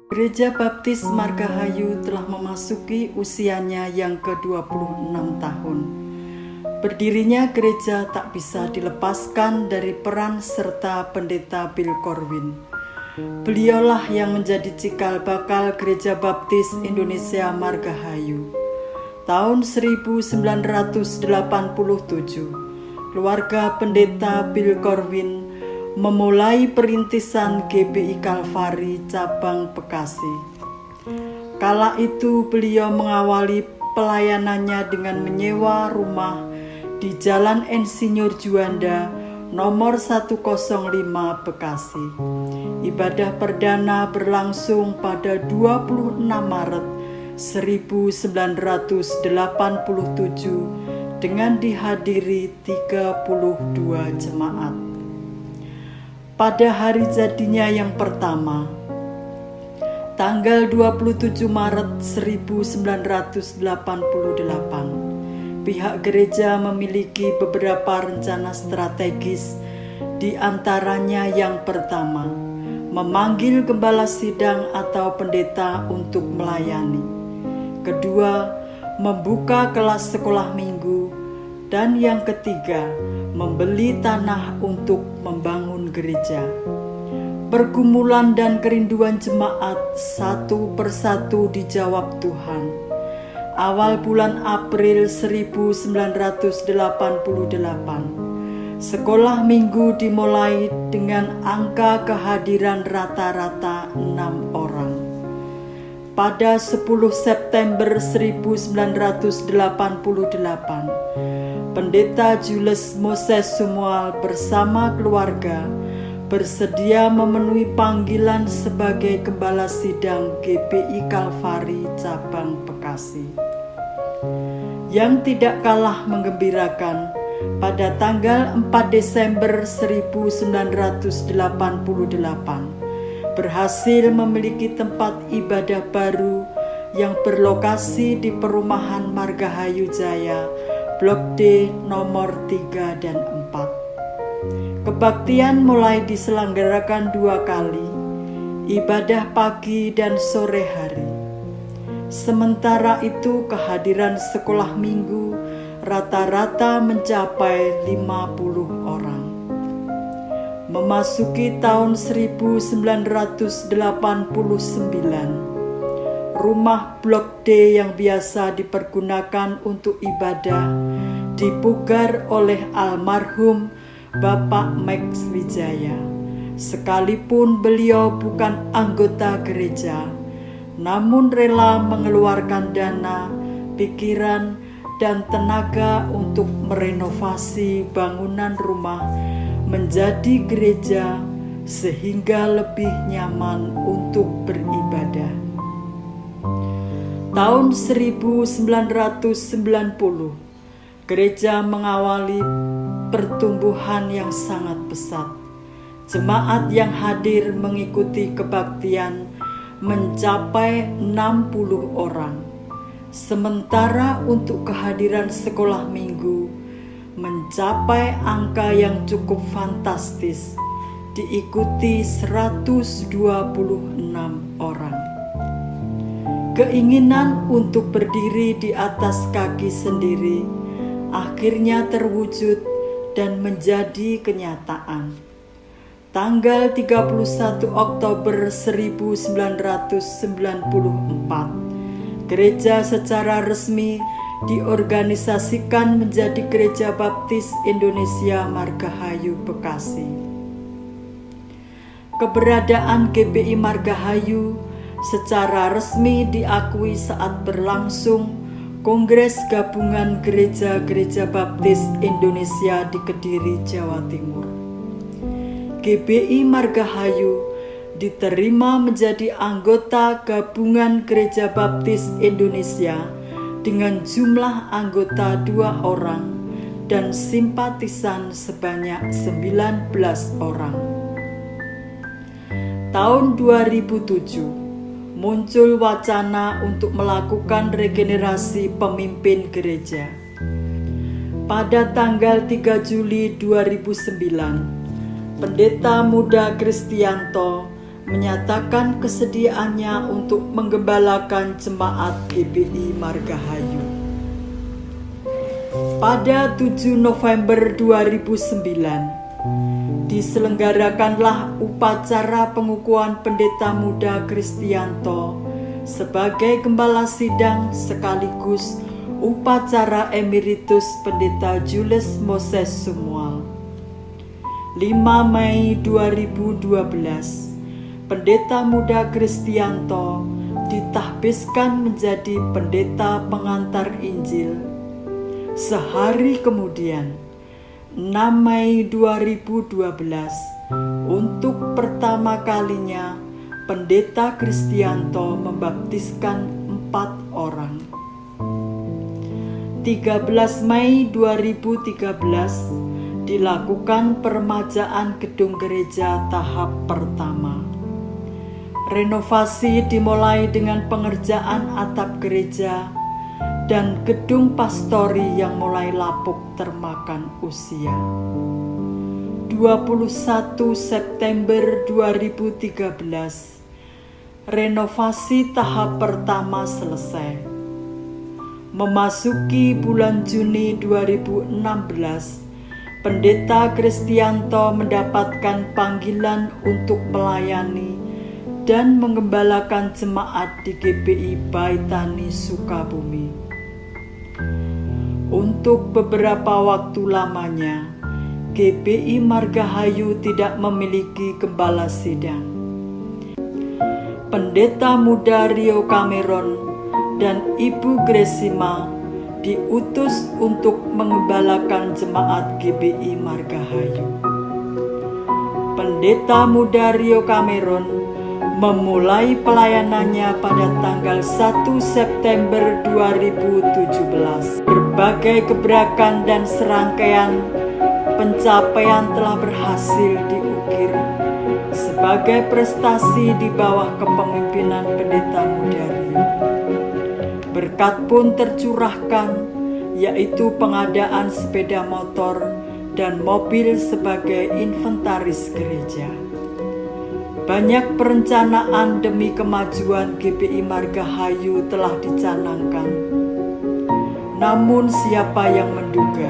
Gereja Baptis Margahayu telah memasuki usianya yang ke-26 tahun. Berdirinya gereja tak bisa dilepaskan dari peran serta Pendeta Bill Corwin. Beliaulah yang menjadi cikal bakal Gereja Baptis Indonesia Margahayu. Tahun 1987, keluarga Pendeta Bill Corwin memulai perintisan GBI Kalvari cabang Bekasi. Kala itu beliau mengawali pelayanannya dengan menyewa rumah di Jalan Insinyur Juanda nomor 105 Bekasi. Ibadah perdana berlangsung pada 26 Maret 1987 dengan dihadiri 32 jemaat. Pada hari jadinya yang pertama, tanggal 27 Maret 1988, pihak gereja memiliki beberapa rencana strategis, di antaranya yang pertama, memanggil gembala sidang atau pendeta untuk melayani. Kedua, membuka kelas sekolah minggu. Dan yang ketiga, membeli tanah untuk membangun gereja. Pergumulan dan kerinduan jemaat satu persatu dijawab Tuhan. Awal bulan April 1988, sekolah minggu dimulai dengan angka kehadiran rata-rata 6 orang. Pada 10 September 1988, Pendeta Jules Moses Sumual bersama keluarga bersedia memenuhi panggilan sebagai Gembala Sidang GBI Kalvari cabang Bekasi. Yang tidak kalah menggembirakan, pada tanggal 4 Desember 1988, berhasil memiliki tempat ibadah baru yang berlokasi di perumahan Margahayu Jaya, Blok D nomor 3 dan 4. Kebaktian mulai diselenggarakan 2 kali, ibadah pagi dan sore hari. Sementara itu kehadiran sekolah minggu rata-rata mencapai 50 orang. Memasuki tahun 1989, rumah Blok D yang biasa dipergunakan untuk ibadah dipugar oleh almarhum Bapak Max Wijaya. Sekalipun beliau bukan anggota gereja, namun rela mengeluarkan dana, pikiran, dan tenaga untuk merenovasi bangunan rumah menjadi gereja sehingga lebih nyaman untuk beribadah. Tahun 1990, gereja mengawali pertumbuhan yang sangat pesat. Jemaat yang hadir mengikuti kebaktian mencapai 60 orang. Sementara untuk kehadiran sekolah minggu mencapai angka yang cukup fantastis, diikuti 126 orang. Keinginan untuk berdiri di atas kaki sendiri akhirnya terwujud dan menjadi kenyataan. Tanggal 31 Oktober 1994, gereja secara resmi diorganisasikan menjadi Gereja Baptis Indonesia Margahayu Bekasi. Keberadaan GBI Margahayu secara resmi diakui saat berlangsung Kongres Gabungan Gereja-Gereja Baptis Indonesia di Kediri, Jawa Timur. GBI Margahayu diterima menjadi anggota Gabungan Gereja Baptis Indonesia dengan jumlah anggota 2 orang dan simpatisan sebanyak 19 orang. Tahun 2007 muncul wacana untuk melakukan regenerasi pemimpin gereja. Pada tanggal 3 Juli 2009, Pendeta Muda Kristianto menyatakan kesediaannya untuk menggembalakan jemaat GBI Margahayu. Pada 7 November 2009, diselenggarakanlah upacara pengukuhan Pendeta Muda Kristianto sebagai gembala sidang sekaligus upacara emeritus Pendeta Julius Moses Sumual. 5 Mei 2012, Pendeta Muda Kristianto ditahbiskan menjadi pendeta pengantar Injil. Sehari kemudian, 6 Mei 2012, untuk pertama kalinya Pendeta Kristianto membaptiskan 4 orang. 13 Mei 2013 dilakukan peremajaan gedung gereja tahap pertama. Renovasi dimulai dengan pengerjaan atap gereja dan gedung pastori yang mulai lapuk termakan usia. 21 September 2013, renovasi tahap pertama selesai. Memasuki bulan Juni 2016, Pendeta Kristianto mendapatkan panggilan untuk melayani dan mengembalakan jemaat di GBI Baitani Sukabumi. Untuk beberapa waktu lamanya, GBI Margahayu tidak memiliki gembala sidang. Pendeta Muda Rio Cameron dan Ibu Gresima diutus untuk mengembalakan jemaat GBI Margahayu. Pendeta Muda Rio Cameron memulai pelayanannya pada tanggal 1 September 2017. Berbagai gebrakan dan serangkaian pencapaian telah berhasil diukir sebagai prestasi di bawah kepemimpinan Pendeta Muda Rio. Berkat pun tercurahkan, yaitu pengadaan sepeda motor dan mobil sebagai inventaris gereja. Banyak perencanaan demi kemajuan GBI Margahayu telah dicanangkan. Namun siapa yang menduga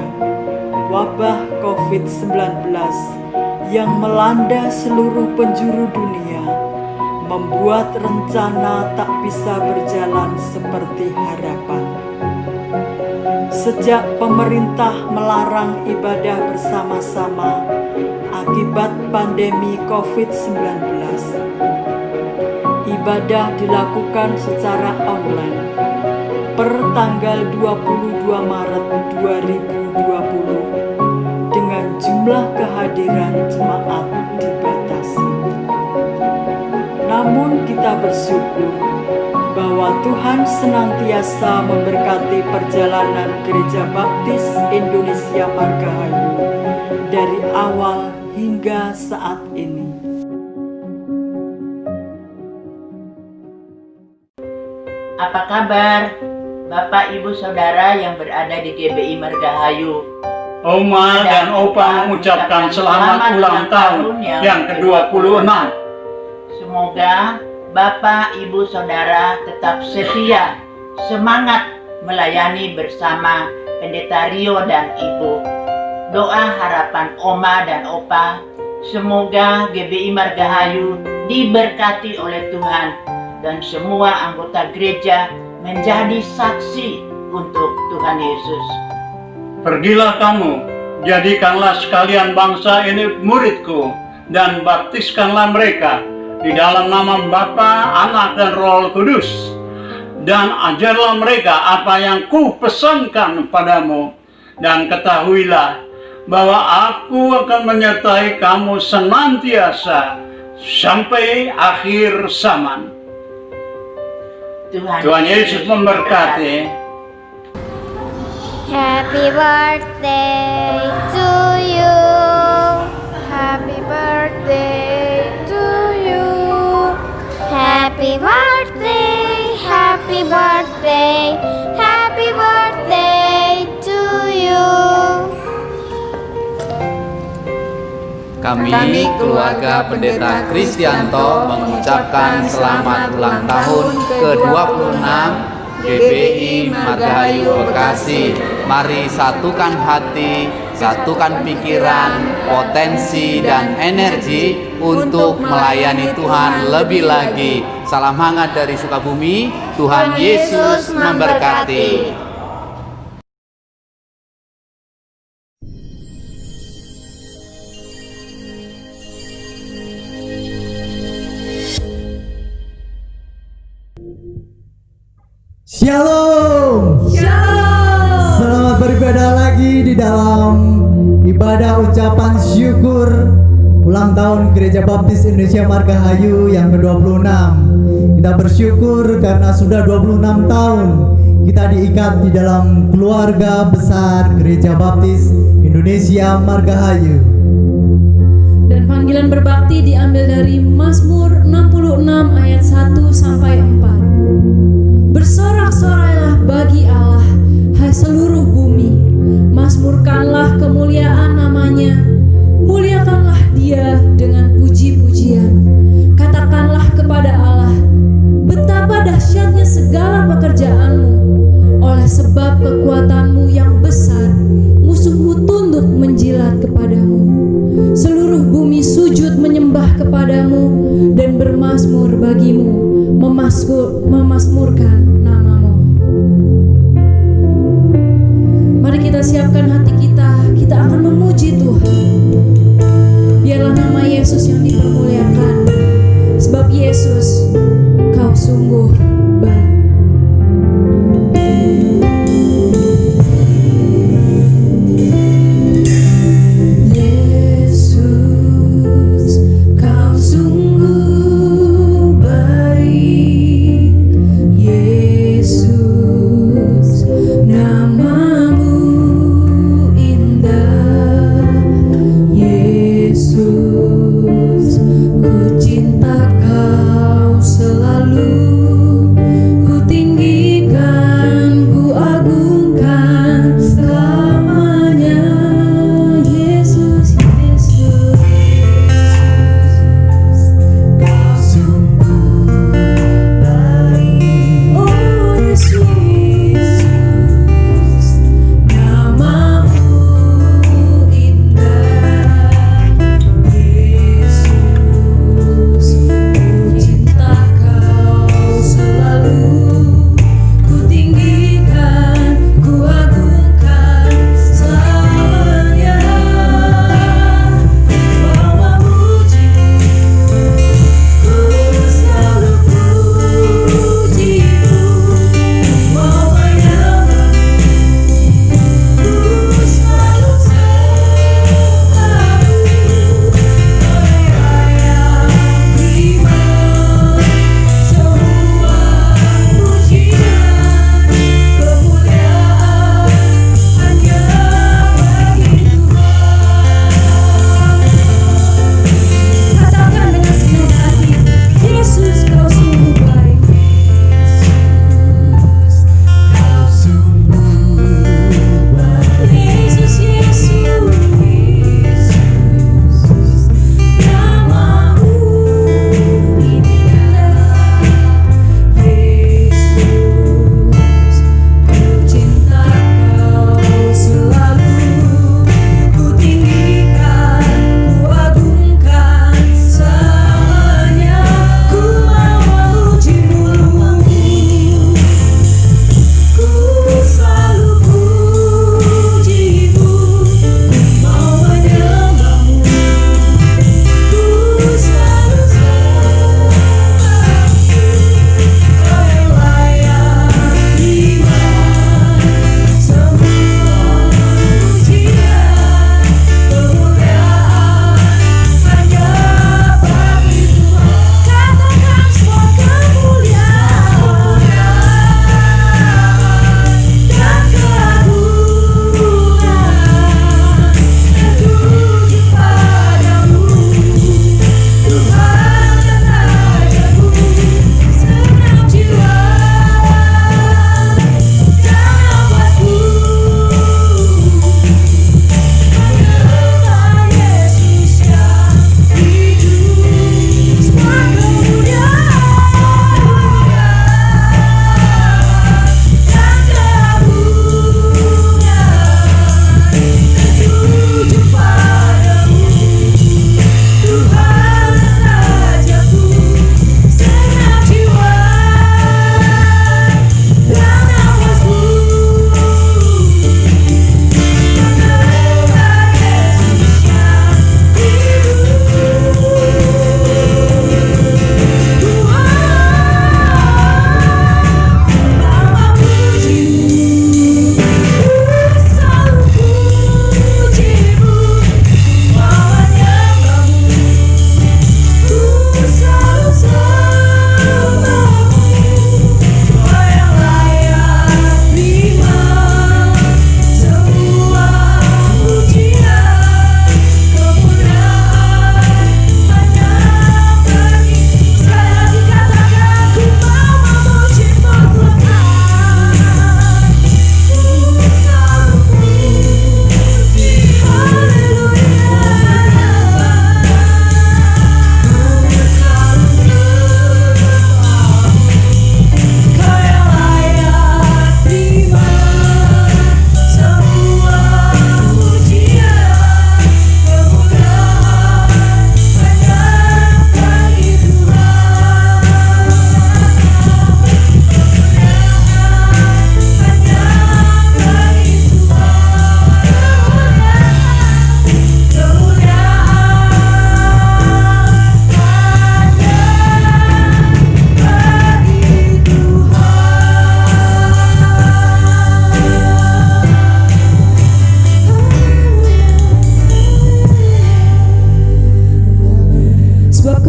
wabah COVID-19 yang melanda seluruh penjuru dunia membuat rencana tak bisa berjalan seperti harapan. Sejak pemerintah melarang ibadah bersama-sama akibat pandemi COVID-19, ibadah dilakukan secara online per tanggal 22 Maret 2020 dengan jumlah kehadiran jemaat dibatasi. Namun kita bersyukur bahwa Tuhan senantiasa memberkati perjalanan Gereja Baptis Indonesia Margahayu dari awal hingga saat ini. Apa kabar Bapak Ibu Saudara yang berada di GBI Margahayu? Oma dan Opa mengucapkan selamat ulang tahun yang ke-26. Semoga Bapak Ibu Saudara tetap setia, semangat melayani bersama Pendeta Rio dan Ibu. Doa harapan Oma dan Opa, semoga GBI Margahayu diberkati oleh Tuhan dan semua anggota gereja menjadi saksi untuk Tuhan Yesus. Pergilah kamu, jadikanlah sekalian bangsa ini muridku, dan baptiskanlah mereka di dalam nama Bapa, Anak, dan Roh Kudus. Dan ajarlah mereka apa yang kupesankan padamu. Dan ketahuilah bahwa aku akan menyertai kamu senantiasa sampai akhir zaman. Tuhan Yesus memberkati. Happy birthday to you. Happy birthday to you. Happy birthday, happy birthday, happy birthday to you. Kami keluarga Pendeta Kristianto mengucapkan selamat ulang tahun ke-26 GBI Margahayu Bekasi. Mari satukan hati, satukan pikiran, potensi, dan energi untuk melayani Tuhan lebih lagi. Salam hangat dari Sukabumi. Tuhan Yesus memberkati. Shalom. Selamat beribadah lagi di dalam ibadah ucapan syukur ulang tahun Gereja Baptis Indonesia Margahayu yang ke-26. Kita bersyukur karena sudah 26 tahun kita diikat di dalam keluarga besar Gereja Baptis Indonesia Margahayu. Dan panggilan berbakti diambil dari Mazmur 66 ayat 1 sampai 4. Bersorak-sorailah bagi Allah, hai seluruh bumi. Mazmurkanlah kemuliaan namanya. Muliakanlah Dia dengan puji-pujian. Katakanlah kepada Allah, betapa dahsyatnya segala pekerjaanmu. Oleh sebab kekuatanmu yang besar, musuhmu tunduk menjilat kepadamu. Seluruh bumi sujud menyembah kepadamu dan bermazmur bagimu, memazmurkan namamu. Mari kita siapkan hati kita akan memuji Tuhan. Biarlah nama Yesus yang dipermuliakan, sebab Yesus, Kau sungguh baik. Ku cinta Kau selalu.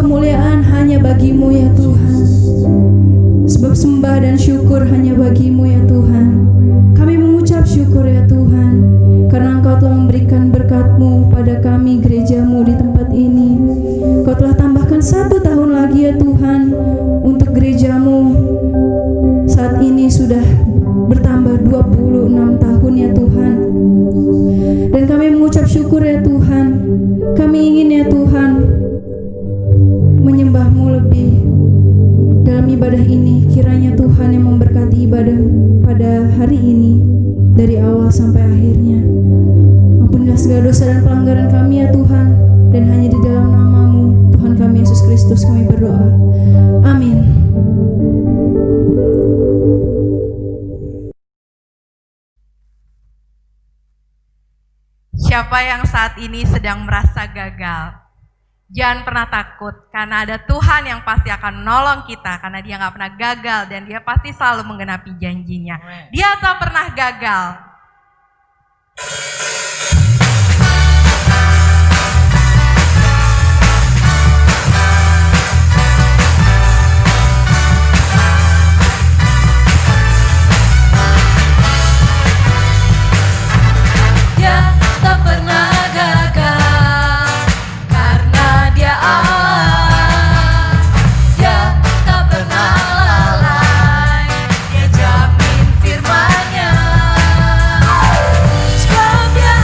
kemuliaan hanya bagi-Mu ya Tuhan. Sebab sembah dan syukur hanya bagi-Mu ya Tuhan. Kami mengucap syukur ya Tuhan, karena Engkau telah memberikan berkat-Mu pada kami gereja-Mu di tempat ini. Engkau telah tambahkan 1 tahun lagi ya Tuhan untuk gereja-Mu. Saat ini sudah bertambah 26 tahun ya Tuhan. Dan kami mengucap syukur ya Tuhan. Kami ingin ya Tuhan menyembah-Mu lebih dalam ibadah ini. Kiranya Tuhan yang memberkati ibadah pada hari ini dari awal sampai akhirnya. Ampunilah segala dosa dan pelanggaran kami ya Tuhan, dan hanya di dalam nama-Mu Tuhan kami Yesus Kristus kami berdoa. Amin. Siapa yang saat ini sedang merasa gagal, jangan pernah takut, karena ada Tuhan yang pasti akan menolong kita, karena Dia nggak pernah gagal dan Dia pasti selalu menggenapi janjinya. Dia tak pernah gagal. Dia tak pernah gagal, karena Dia Allah. Dia tak pernah lalai, Dia jamin firman-Nya. Sebab Dia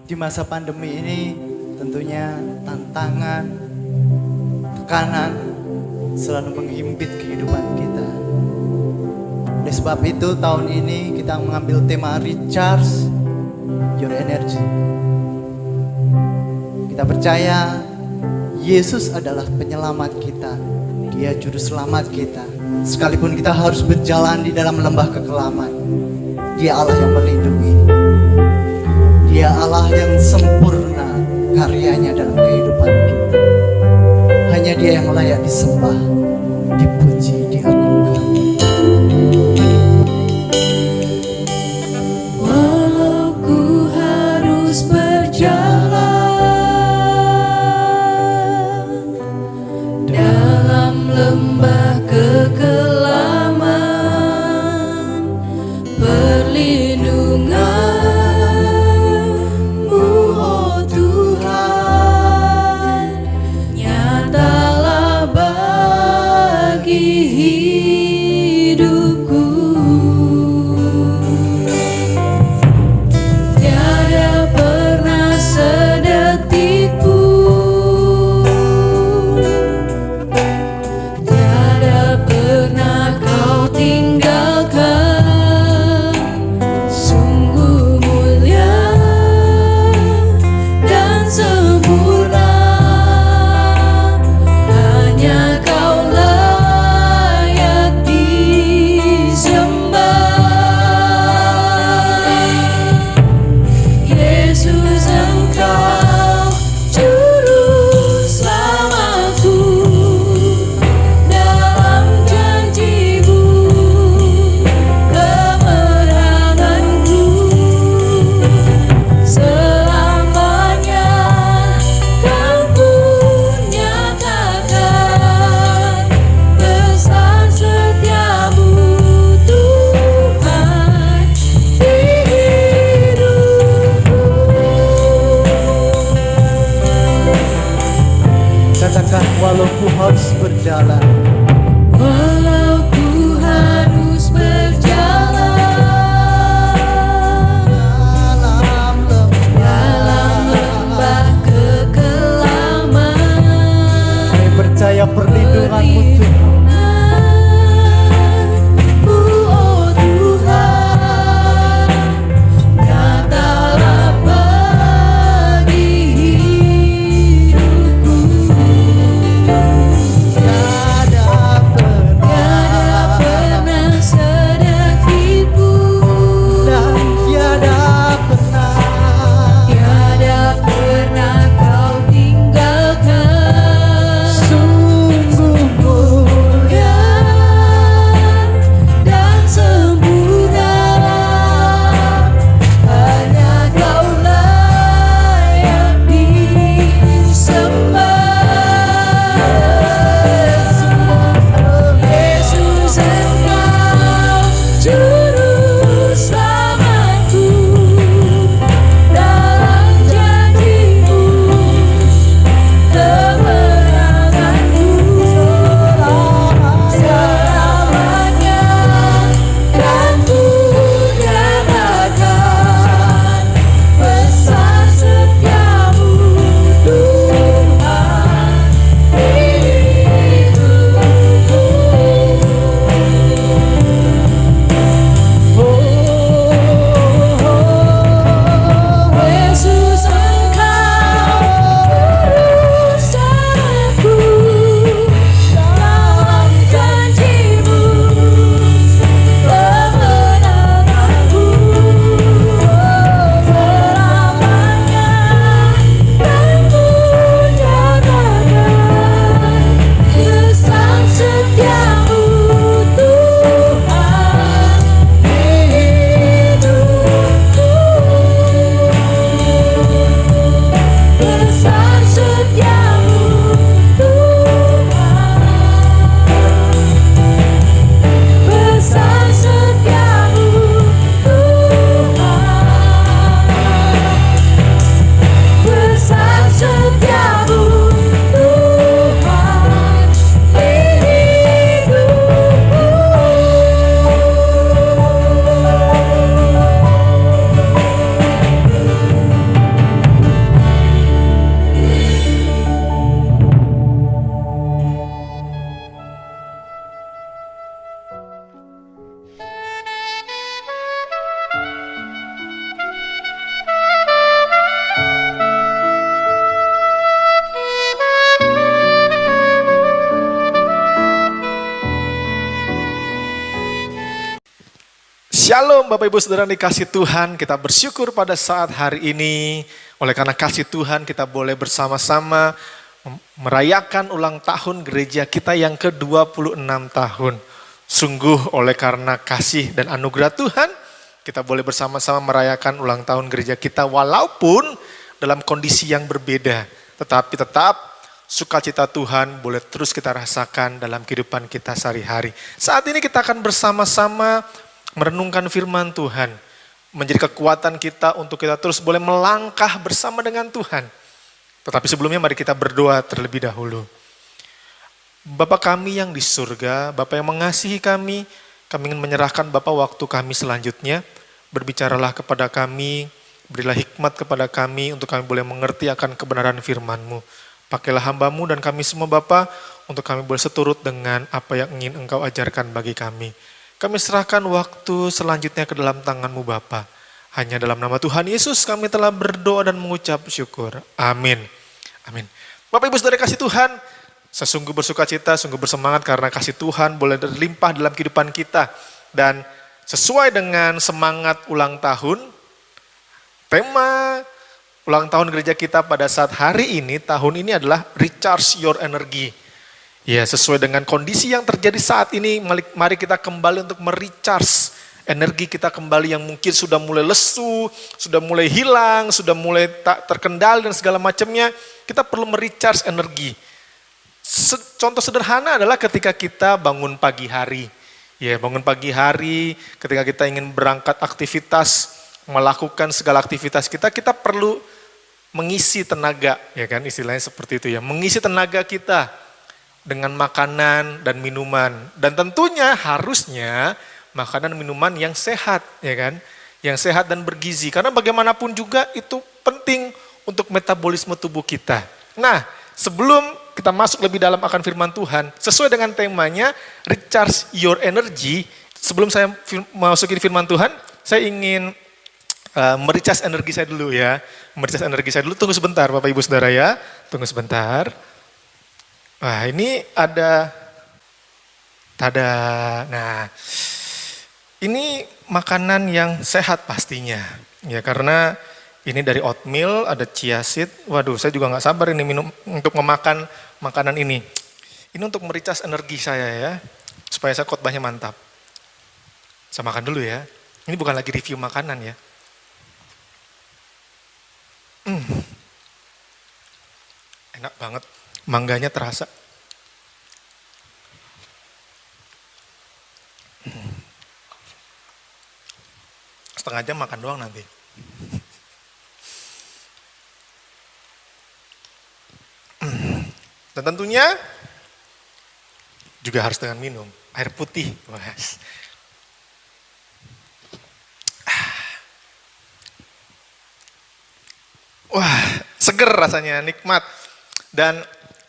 Di masa pandemi ini tentunya tantangan, tekanan selalu menghimpit kehidupan kita. Oleh sebab itu tahun ini kita mengambil tema Recharge Your Energy. Kita percaya Yesus adalah penyelamat kita. Dia juru selamat kita. Sekalipun kita harus berjalan di dalam lembah kekelaman, Dia Allah yang melindungi. Dia Allah yang sempurna karyanya dalam kehidupan kita. Hanya Dia yang layak disembah, dipuji, diagungkan. Walau ku harus berjalan dalam lembah kekelaman, perlindungan-Mu, oh Tuhan, nyatalah bagi hidupku. Tiada pernah sedetik pun, tiada pernah Kau tinggalkan. Sungguh mulia dan sempurna, hanya Kau layak disembah. Yesus, Engkau juru selamatku, dalam janji-Mu kemenanganku. Selamanya Kau pun nyatakan pesan setia-Mu, Tuhan, di hidupku. Katakan walau ku harus berjalan Walau ku harus berjalan dalam lembah kekelaman, Kami percaya perlindungan-Mu Tuhan. perlindungan-Mu, oh Tuhan, nyatalah bagi hidupku. Tiada Shalom Bapak Ibu Saudara dikasih Tuhan, kita bersyukur pada saat hari ini. Oleh karena kasih Tuhan kita boleh bersama-sama merayakan ulang tahun gereja kita yang ke-26 tahun. Sungguh oleh karena kasih dan anugerah Tuhan, kita boleh bersama-sama merayakan ulang tahun gereja kita walaupun dalam kondisi yang berbeda. Tetapi tetap sukacita Tuhan boleh terus kita rasakan dalam kehidupan kita sehari-hari. Saat ini kita akan bersama-sama merenungkan firman Tuhan, menjadi kekuatan kita untuk kita terus boleh melangkah bersama dengan Tuhan. Tetapi sebelumnya mari kita berdoa terlebih dahulu. Bapa kami yang di surga, Bapa yang mengasihi kami ingin menyerahkan Bapa waktu kami selanjutnya. Berbicaralah kepada kami, berilah hikmat kepada kami untuk kami boleh mengerti akan kebenaran firman-Mu. Pakailah hamba-Mu dan kami semua Bapa untuk kami boleh seturut dengan apa yang ingin Engkau ajarkan bagi kami. Kami serahkan waktu selanjutnya ke dalam tangan-Mu Bapa. Hanya dalam nama Tuhan Yesus kami telah berdoa dan mengucap syukur. Amin. Amin. Bapak Ibu Saudara kasih Tuhan, saya sungguh bersuka cita, sungguh bersemangat karena kasih Tuhan boleh berlimpah dalam kehidupan kita. Dan sesuai dengan semangat ulang tahun, tema ulang tahun gereja kita pada saat hari ini, tahun ini adalah Recharge Your Energy. Ya, sesuai dengan kondisi yang terjadi saat ini, mari kita kembali untuk merecharge energi kita kembali yang mungkin sudah mulai lesu, sudah mulai hilang, sudah mulai tak terkendali dan segala macamnya. Kita perlu merecharge energi. Contoh sederhana adalah ketika kita bangun pagi hari. Ya, bangun pagi hari, ketika kita ingin berangkat aktivitas, melakukan segala aktivitas kita perlu mengisi tenaga, ya kan, istilahnya seperti itu ya, mengisi tenaga kita dengan makanan dan minuman. Dan tentunya harusnya makanan dan minuman yang sehat, ya kan? Yang sehat dan bergizi. Karena bagaimanapun juga itu penting untuk metabolisme tubuh kita. Nah, sebelum kita masuk lebih dalam akan firman Tuhan, sesuai dengan temanya Recharge Your Energy, sebelum saya masukin firman Tuhan, saya ingin merecharge energi saya dulu ya. Merecharge energi saya dulu, tunggu sebentar Bapak Ibu Saudara ya. Tunggu sebentar. Wah, ini ada, tada. Nah, ini makanan yang sehat pastinya. Ya, karena ini dari oatmeal, ada chia seed. Waduh, saya juga nggak sabar ini minum untuk memakan makanan ini. Ini untuk mericas energi saya ya, supaya saya khotbahnya mantap. Saya makan dulu ya. Ini bukan lagi review makanan ya. Enak banget. Mangganya terasa. Setengah jam makan doang nanti. Dan tentunya juga harus dengan minum air putih. Wah, seger rasanya, nikmat. Dan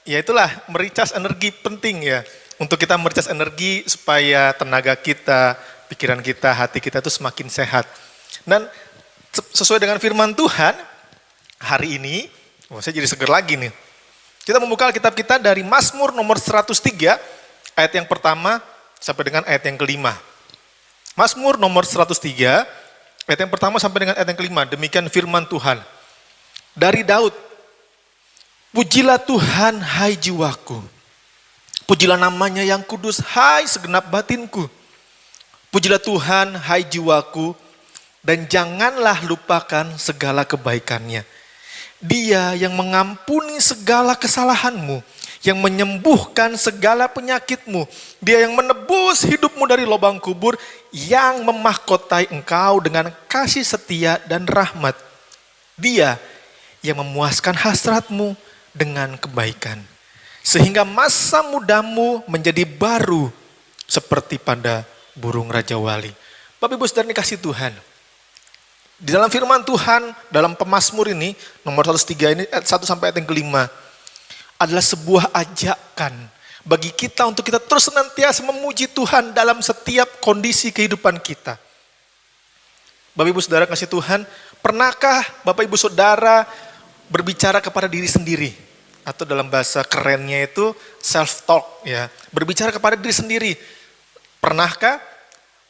ya itulah, mericas energi penting ya. Untuk kita mericas energi supaya tenaga kita, pikiran kita, hati kita itu semakin sehat. Dan sesuai dengan firman Tuhan, hari ini, saya jadi seger lagi nih. Kita membuka Alkitab kita dari Mazmur nomor 103, ayat yang pertama sampai dengan ayat yang kelima. Mazmur nomor 103, ayat yang pertama sampai dengan ayat yang kelima. Demikian firman Tuhan. Dari Daud, pujilah Tuhan hai jiwaku. Pujilah namanya yang kudus hai segenap batinku. Pujilah Tuhan hai jiwaku dan janganlah lupakan segala kebaikannya. Dia yang mengampuni segala kesalahanmu, yang menyembuhkan segala penyakitmu. Dia yang menebus hidupmu dari lubang kubur, yang memahkotai engkau dengan kasih setia dan rahmat. Dia yang memuaskan hasratmu dengan kebaikan, sehingga masa mudamu menjadi baru seperti pada burung Raja Wali. Bapak Ibu Saudara dikasih Tuhan, di dalam firman Tuhan, dalam Pemazmur ini, nomor 103 ini, ayat 1 sampai ayat yang kelima, adalah sebuah ajakan bagi kita untuk kita terus senantiasa memuji Tuhan dalam setiap kondisi kehidupan kita. Bapak Ibu Saudara kasih Tuhan, pernahkah Bapak Ibu Saudara berbicara kepada diri sendiri? Atau dalam bahasa kerennya itu self-talk ya. Berbicara kepada diri sendiri. Pernahkah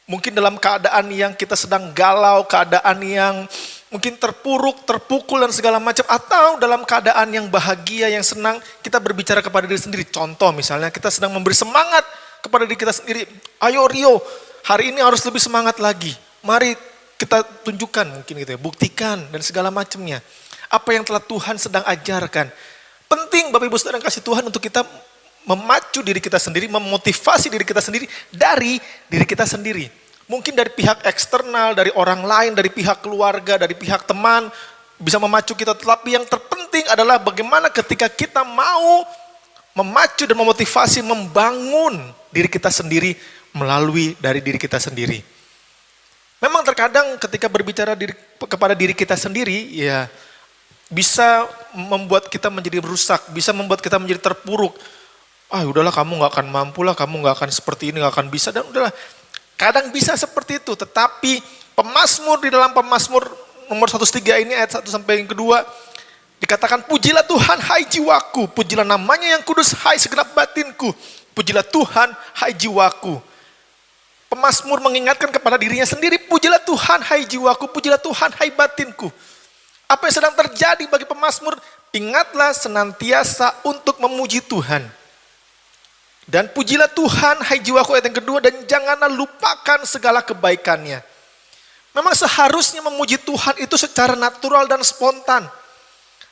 Mungkin dalam keadaan yang kita sedang galau, keadaan yang mungkin terpuruk, terpukul dan segala macam. Atau dalam keadaan yang bahagia, yang senang, kita berbicara kepada diri sendiri. Contoh misalnya kita sedang memberi semangat kepada diri kita sendiri. Ayo Rio, hari ini harus lebih semangat lagi. Mari kita tunjukkan mungkin gitu ya, buktikan dan segala macamnya. Apa yang telah Tuhan sedang ajarkan. Penting Bapak Ibu Saudara yang kasih Tuhan untuk kita memacu diri kita sendiri, memotivasi diri kita sendiri dari diri kita sendiri. Mungkin dari pihak eksternal, dari orang lain, dari pihak keluarga, dari pihak teman, bisa memacu kita. Tetapi yang terpenting adalah bagaimana ketika kita mau memacu dan memotivasi, membangun diri kita sendiri melalui dari diri kita sendiri. Memang terkadang ketika berbicara kepada diri kita sendiri, ya bisa membuat kita menjadi rusak, bisa membuat kita menjadi terpuruk. Udahlah kamu gak akan mampu lah, kamu gak akan seperti ini, gak akan bisa. Dan udahlah, kadang bisa seperti itu. Tetapi pemazmur di dalam pemazmur nomor 103 ini ayat 1 sampai yang kedua. Dikatakan, pujilah Tuhan hai jiwaku, pujilah namanya yang kudus hai segenap batinku. Pujilah Tuhan hai jiwaku. Pemazmur mengingatkan kepada dirinya sendiri, pujilah Tuhan hai jiwaku, pujilah Tuhan hai batinku. Apa yang sedang terjadi bagi pemazmur? Ingatlah senantiasa untuk memuji Tuhan. Dan pujilah Tuhan, hai jiwaku, ayat yang kedua, dan janganlah lupakan segala kebaikannya. Memang seharusnya memuji Tuhan itu secara natural dan spontan.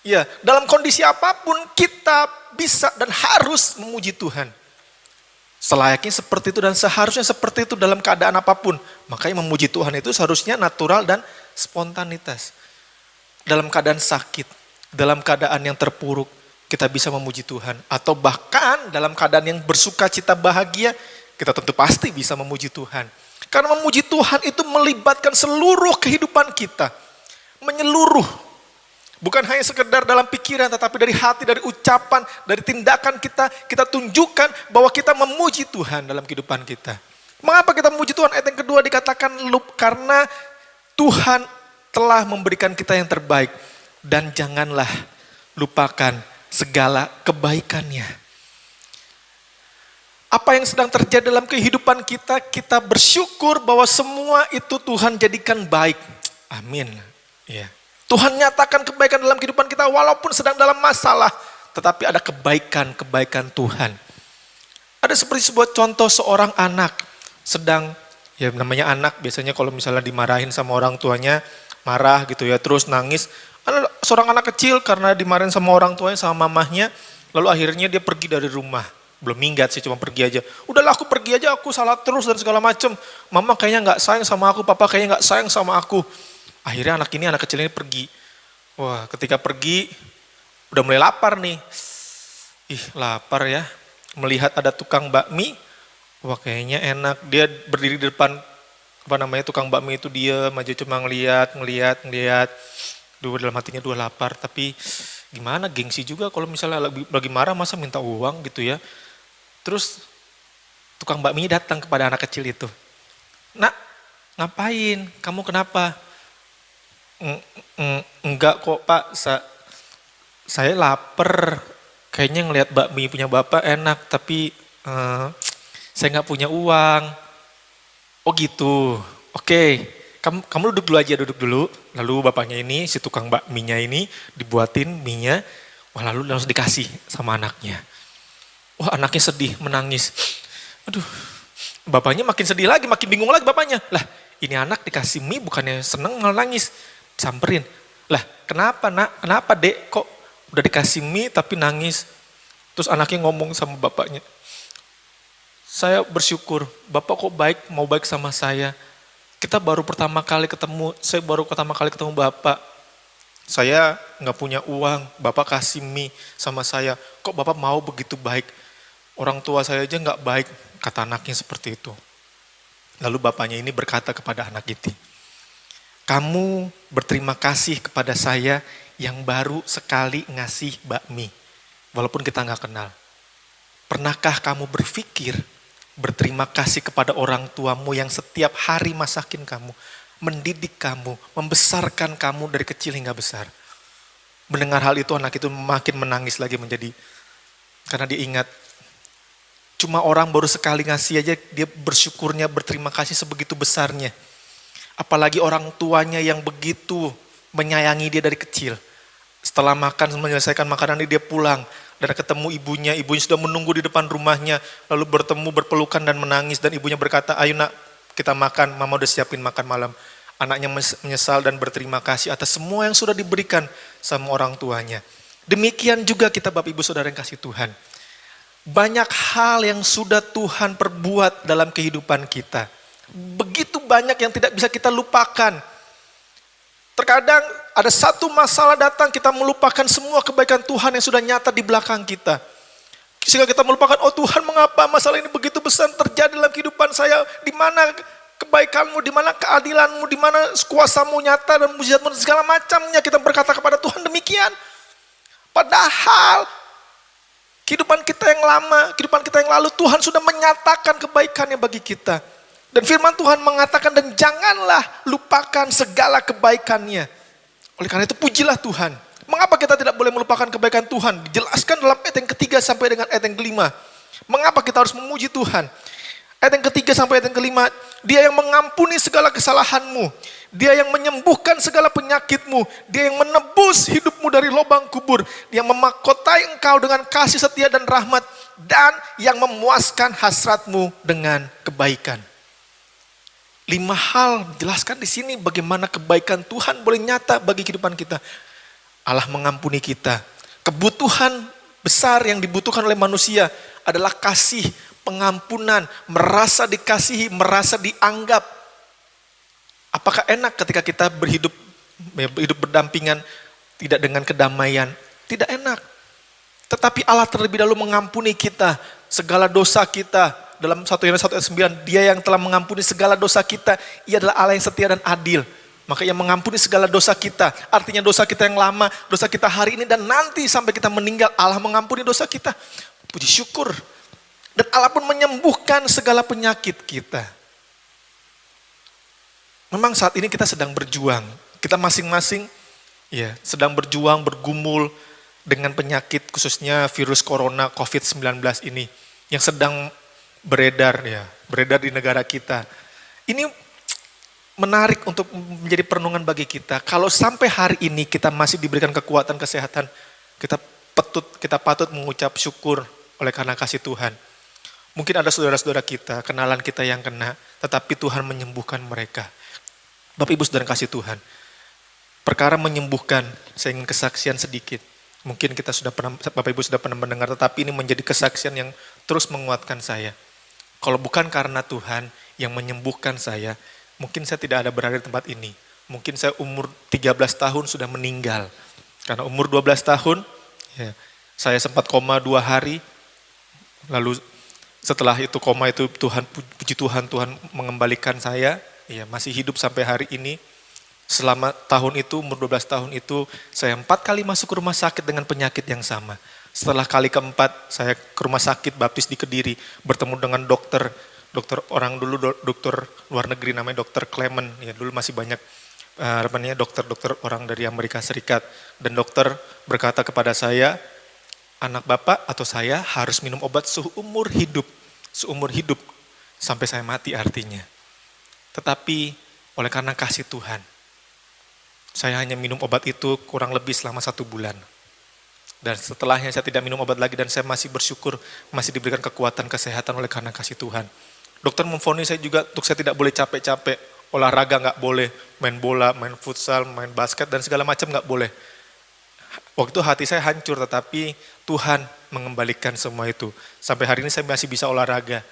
Ya, dalam kondisi apapun kita bisa dan harus memuji Tuhan. Selayaknya seperti itu dan seharusnya seperti itu dalam keadaan apapun. Makanya memuji Tuhan itu seharusnya natural dan spontanitas. Dalam keadaan sakit, dalam keadaan yang terpuruk, kita bisa memuji Tuhan. Atau bahkan dalam keadaan yang bersuka cita bahagia, kita tentu pasti bisa memuji Tuhan. Karena memuji Tuhan itu melibatkan seluruh kehidupan kita. Menyeluruh. Bukan hanya sekedar dalam pikiran, tetapi dari hati, dari ucapan, dari tindakan kita tunjukkan bahwa kita memuji Tuhan dalam kehidupan kita. Mengapa kita memuji Tuhan? Ayat yang kedua dikatakan, karena Tuhan telah memberikan kita yang terbaik. Dan janganlah lupakan segala kebaikannya. Apa yang sedang terjadi dalam kehidupan kita, kita bersyukur bahwa semua itu Tuhan jadikan baik. Amin. Ya. Tuhan nyatakan kebaikan dalam kehidupan kita walaupun sedang dalam masalah, tetapi ada kebaikan Tuhan. Ada seperti sebuah contoh seorang anak sedang, ya namanya anak biasanya kalau misalnya dimarahin sama orang tuanya, marah gitu ya, terus nangis. Ada seorang anak kecil karena dimarahin sama orang tuanya, sama mamahnya, lalu akhirnya dia pergi dari rumah. Belum minggat sih, cuma pergi aja. Udahlah aku pergi aja, aku salah terus dan segala macam. Mama kayaknya gak sayang sama aku, papa kayaknya gak sayang sama aku. Akhirnya anak kecil ini pergi. Wah, ketika pergi, udah mulai lapar nih. Lapar ya. Melihat ada tukang bakmi, wah kayaknya enak. Dia berdiri di depan, tukang bakmi itu dia aja cuma ngeliat. Dalam hatinya lapar, tapi gimana gengsi juga kalau misalnya lagi marah masa minta uang gitu ya. Terus tukang bakmi datang kepada anak kecil itu. Nak, ngapain? Kamu kenapa? Enggak kok Pak, saya lapar. Kayaknya ngelihat bakmi punya bapak enak, tapi saya nggak punya uang. Oh gitu, oke. Kamu duduk dulu aja, duduk dulu. Lalu bapaknya ini, si tukang bakminya ini dibuatin mie-nya. Wah lalu langsung dikasih sama anaknya. Wah anaknya sedih, menangis. Aduh, bapaknya makin sedih lagi, makin bingung lagi bapaknya. Lah ini anak dikasih mie bukannya seneng malah nangis. Samperin. Lah kenapa nak, kenapa dek kok udah dikasih mie tapi nangis. Terus anaknya ngomong sama bapaknya. Saya bersyukur, bapak kok baik, mau baik sama saya. Kita baru pertama kali ketemu, saya baru pertama kali ketemu bapak. Saya nggak punya uang, bapak kasih mie sama saya. Kok bapak mau begitu baik? Orang tua saya aja nggak baik, kata anaknya seperti itu. Lalu bapaknya ini berkata kepada anak itu, kamu berterima kasih kepada saya yang baru sekali ngasih bakmi, walaupun kita nggak kenal. Pernahkah kamu berpikir berterima kasih kepada orang tuamu yang setiap hari masakin kamu, mendidik kamu, membesarkan kamu dari kecil hingga besar. Mendengar hal itu anak itu makin menangis lagi karena dia ingat Cuma orang baru sekali ngasih aja dia bersyukurnya, berterima kasih sebegitu besarnya. Apalagi orang tuanya yang begitu menyayangi dia dari kecil. Setelah makan, menyelesaikan makanan dia pulang. Dan ketemu ibunya sudah menunggu di depan rumahnya. Lalu bertemu, berpelukan dan menangis. Dan ibunya berkata, ayo nak kita makan, mama udah siapin makan malam. Anaknya menyesal dan berterima kasih atas semua yang sudah diberikan sama orang tuanya. Demikian juga kita Bapak Ibu Saudara yang kasih Tuhan. Banyak hal yang sudah Tuhan perbuat dalam kehidupan kita. Begitu banyak yang tidak bisa kita lupakan. Terkadang ada satu masalah datang, kita melupakan semua kebaikan Tuhan yang sudah nyata di belakang kita. Sehingga kita melupakan, oh Tuhan mengapa masalah ini begitu besar terjadi dalam kehidupan saya. Di mana kebaikanmu, di mana keadilanmu, di mana kuasamu nyata dan mujizatmu segala macamnya. Kita berkata kepada Tuhan demikian. Padahal kehidupan kita yang lama, kehidupan kita yang lalu, Tuhan sudah menyatakan kebaikannya bagi kita. Dan firman Tuhan mengatakan, dan janganlah lupakan segala kebaikannya. Oleh karena itu pujilah Tuhan. Mengapa kita tidak boleh melupakan kebaikan Tuhan? Dijelaskan dalam ayat yang ketiga sampai dengan ayat yang kelima. Mengapa kita harus memuji Tuhan? Ayat yang ketiga sampai ayat yang kelima, Dia yang mengampuni segala kesalahanmu. Dia yang menyembuhkan segala penyakitmu. Dia yang menebus hidupmu dari lubang kubur. Dia yang memahkotai engkau dengan kasih setia dan rahmat. Dan yang memuaskan hasratmu dengan kebaikan. 5 hal dijelaskan di sini bagaimana kebaikan Tuhan boleh nyata bagi kehidupan kita. Allah mengampuni kita. Kebutuhan besar yang dibutuhkan oleh manusia adalah kasih, pengampunan, merasa dikasihi, merasa dianggap. Apakah enak ketika kita berhidup berdampingan tidak dengan kedamaian? Tidak enak. Tetapi Allah terlebih dahulu mengampuni kita, segala dosa kita. Dalam 1 Yohanes 1 ayat 9, Dia yang telah mengampuni segala dosa kita, Ia adalah Allah yang setia dan adil. Maka Ia mengampuni segala dosa kita. Artinya dosa kita yang lama, dosa kita hari ini dan nanti sampai kita meninggal, Allah mengampuni dosa kita. Puji syukur. Dan Allah pun menyembuhkan segala penyakit kita. Memang saat ini kita sedang berjuang. Kita masing-masing ya sedang berjuang, bergumul dengan penyakit khususnya virus corona COVID-19 ini yang sedang beredar di negara kita. Ini menarik untuk menjadi perenungan bagi kita. Kalau sampai hari ini kita masih diberikan kekuatan kesehatan, kita patut mengucap syukur oleh karena kasih Tuhan. Mungkin ada saudara-saudara kita, kenalan kita yang kena, tetapi Tuhan menyembuhkan mereka. Bapak Ibu Saudara kasih Tuhan. Perkara menyembuhkan, saya ingin kesaksian sedikit. Mungkin Bapak Ibu sudah pernah mendengar, tetapi ini menjadi kesaksian yang terus menguatkan saya. Kalau bukan karena Tuhan yang menyembuhkan saya, mungkin saya tidak ada berada di tempat ini. Mungkin saya umur 13 tahun sudah meninggal. Karena umur 12 tahun, saya sempat koma 2 hari. Lalu setelah itu koma itu puji Tuhan mengembalikan saya. Masih hidup sampai hari ini. Selama tahun itu, umur 12 tahun itu, saya 4 kali masuk ke rumah sakit dengan penyakit yang sama. Setelah kali keempat, saya ke rumah sakit baptis di Kediri, bertemu dengan dokter orang dulu, dokter luar negeri namanya Dokter Clement. Dulu masih banyak dokter-dokter orang dari Amerika Serikat. Dan dokter berkata kepada saya, anak bapak atau saya harus minum obat seumur hidup sampai saya mati artinya. Tetapi oleh karena kasih Tuhan, saya hanya minum obat itu kurang lebih selama 1 bulan. Dan setelahnya saya tidak minum obat lagi dan saya masih bersyukur masih diberikan kekuatan kesehatan oleh karena kasih Tuhan. Dokter memvonis saya juga untuk saya tidak boleh capek-capek, olahraga nggak boleh, main bola, main futsal, main basket dan segala macam nggak boleh. Waktu itu hati saya hancur, tetapi Tuhan mengembalikan semua itu. Sampai hari ini saya masih bisa olahraga,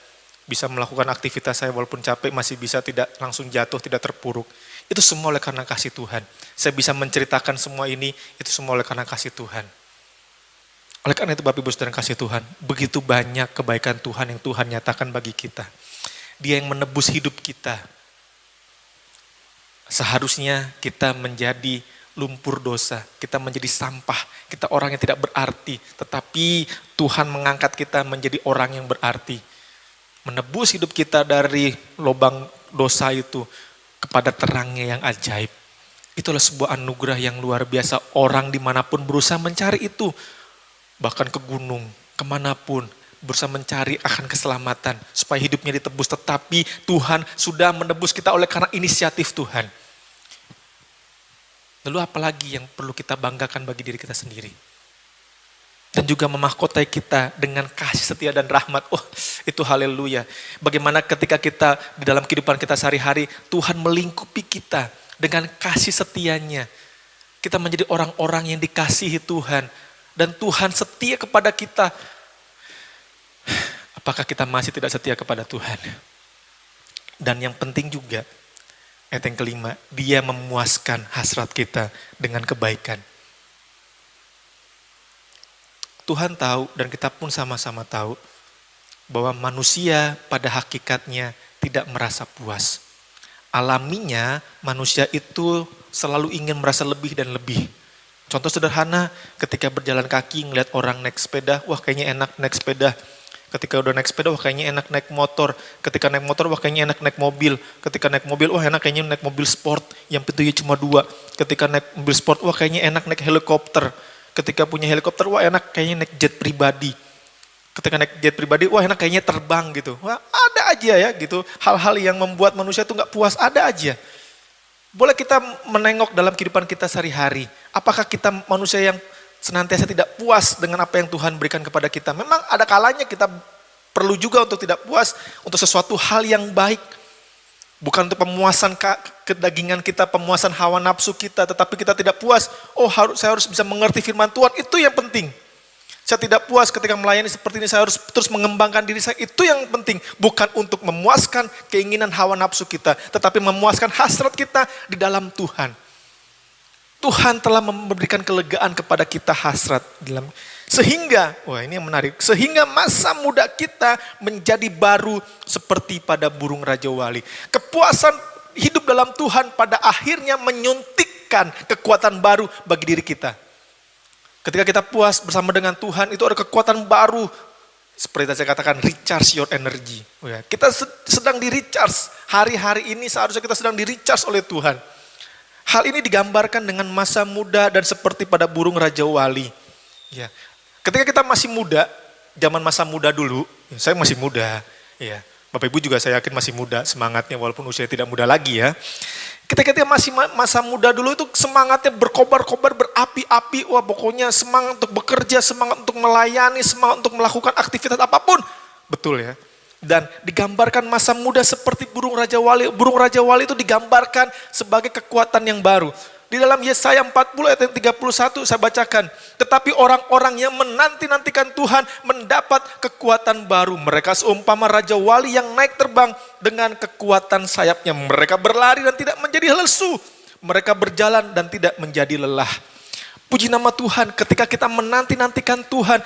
bisa melakukan aktivitas saya walaupun capek, masih bisa tidak langsung jatuh, tidak terpuruk. Itu semua oleh karena kasih Tuhan. Saya bisa menceritakan semua ini, itu semua oleh karena kasih Tuhan. Oleh karena itu Bapak Ibu Saudara kasih Tuhan, begitu banyak kebaikan Tuhan yang Tuhan nyatakan bagi kita. Dia yang menebus hidup kita. Seharusnya kita menjadi lumpur dosa, kita menjadi sampah, kita orang yang tidak berarti. Tetapi Tuhan mengangkat kita menjadi orang yang berarti. Menebus hidup kita dari lubang dosa itu kepada terangnya yang ajaib. Itulah sebuah anugerah yang luar biasa. Orang dimanapun berusaha mencari itu. Bahkan ke gunung, kemanapun, berusaha mencari akan keselamatan supaya hidupnya ditebus, tetapi Tuhan sudah menebus kita oleh karena inisiatif Tuhan. Lalu apalagi yang perlu kita banggakan bagi diri kita sendiri? Dan juga memahkotai kita dengan kasih setia dan rahmat. Oh, itu haleluya. Bagaimana ketika kita di dalam kehidupan kita sehari-hari, Tuhan melingkupi kita dengan kasih setianya. Kita menjadi orang-orang yang dikasihi Tuhan. Dan Tuhan setia kepada kita. Apakah kita masih tidak setia kepada Tuhan? Dan yang penting juga, ayat yang kelima, Dia memuaskan hasrat kita dengan kebaikan. Tuhan tahu dan kita pun sama-sama tahu bahwa manusia pada hakikatnya tidak merasa puas. Alaminya manusia itu selalu ingin merasa lebih dan lebih. Contoh sederhana, ketika berjalan kaki ngeliat orang naik sepeda, wah kayaknya enak naik sepeda. Ketika udah naik sepeda, wah kayaknya enak naik motor. Ketika naik motor, wah kayaknya enak naik mobil. Ketika naik mobil, wah enak kayaknya naik mobil sport yang pintunya cuma 2. Ketika naik mobil sport, wah kayaknya enak naik helikopter. Ketika punya helikopter, wah enak kayaknya naik jet pribadi. Ketika naik jet pribadi, wah enak kayaknya terbang gitu. Wah ada aja ya gitu. Hal-hal yang membuat manusia itu gak puas, ada aja. Boleh kita menengok dalam kehidupan kita sehari-hari. Apakah kita manusia yang senantiasa tidak puas dengan apa yang Tuhan berikan kepada kita? Memang ada kalanya kita perlu juga untuk tidak puas untuk sesuatu hal yang baik. Bukan untuk pemuasan kedagingan kita, pemuasan hawa nafsu kita, tetapi kita tidak puas. Oh, saya harus bisa mengerti firman Tuhan, itu yang penting. Saya tidak puas ketika melayani seperti ini, saya harus terus mengembangkan diri saya, itu yang penting. Bukan untuk memuaskan keinginan hawa nafsu kita, tetapi memuaskan hasrat kita di dalam Tuhan. Tuhan telah memberikan kelegaan kepada kita hasrat dalam sehingga, wah ini yang menarik, sehingga masa muda kita menjadi baru seperti pada burung Raja Wali. Kepuasan hidup dalam Tuhan pada akhirnya menyuntikkan kekuatan baru bagi diri kita. Ketika kita puas bersama dengan Tuhan, itu ada kekuatan baru. Seperti saya katakan, recharge your energy. Kita sedang di-recharge. Hari-hari ini seharusnya kita sedang di-recharge oleh Tuhan. Hal ini digambarkan dengan masa muda dan seperti pada burung Raja Wali. Ya. Ketika kita masih muda, zaman masa muda dulu, ya, saya masih muda. Ya. Bapak Ibu juga saya yakin masih muda semangatnya walaupun usia tidak muda lagi ya. Ketika kita masih masa muda dulu itu semangatnya berkobar-kobar, berapi-api. Wah pokoknya semangat untuk bekerja, semangat untuk melayani, semangat untuk melakukan aktivitas apapun. Betul ya. Dan digambarkan masa muda seperti burung Raja Wali. Burung Raja Wali itu digambarkan sebagai kekuatan yang baru. Di dalam Yesaya 40 ayat 31 saya bacakan. Tetapi orang-orang yang menanti-nantikan Tuhan mendapat kekuatan baru. Mereka seumpama Raja Wali yang naik terbang dengan kekuatan sayapnya. Mereka berlari dan tidak menjadi lesu. Mereka berjalan dan tidak menjadi lelah. Puji nama Tuhan, ketika kita menanti-nantikan Tuhan,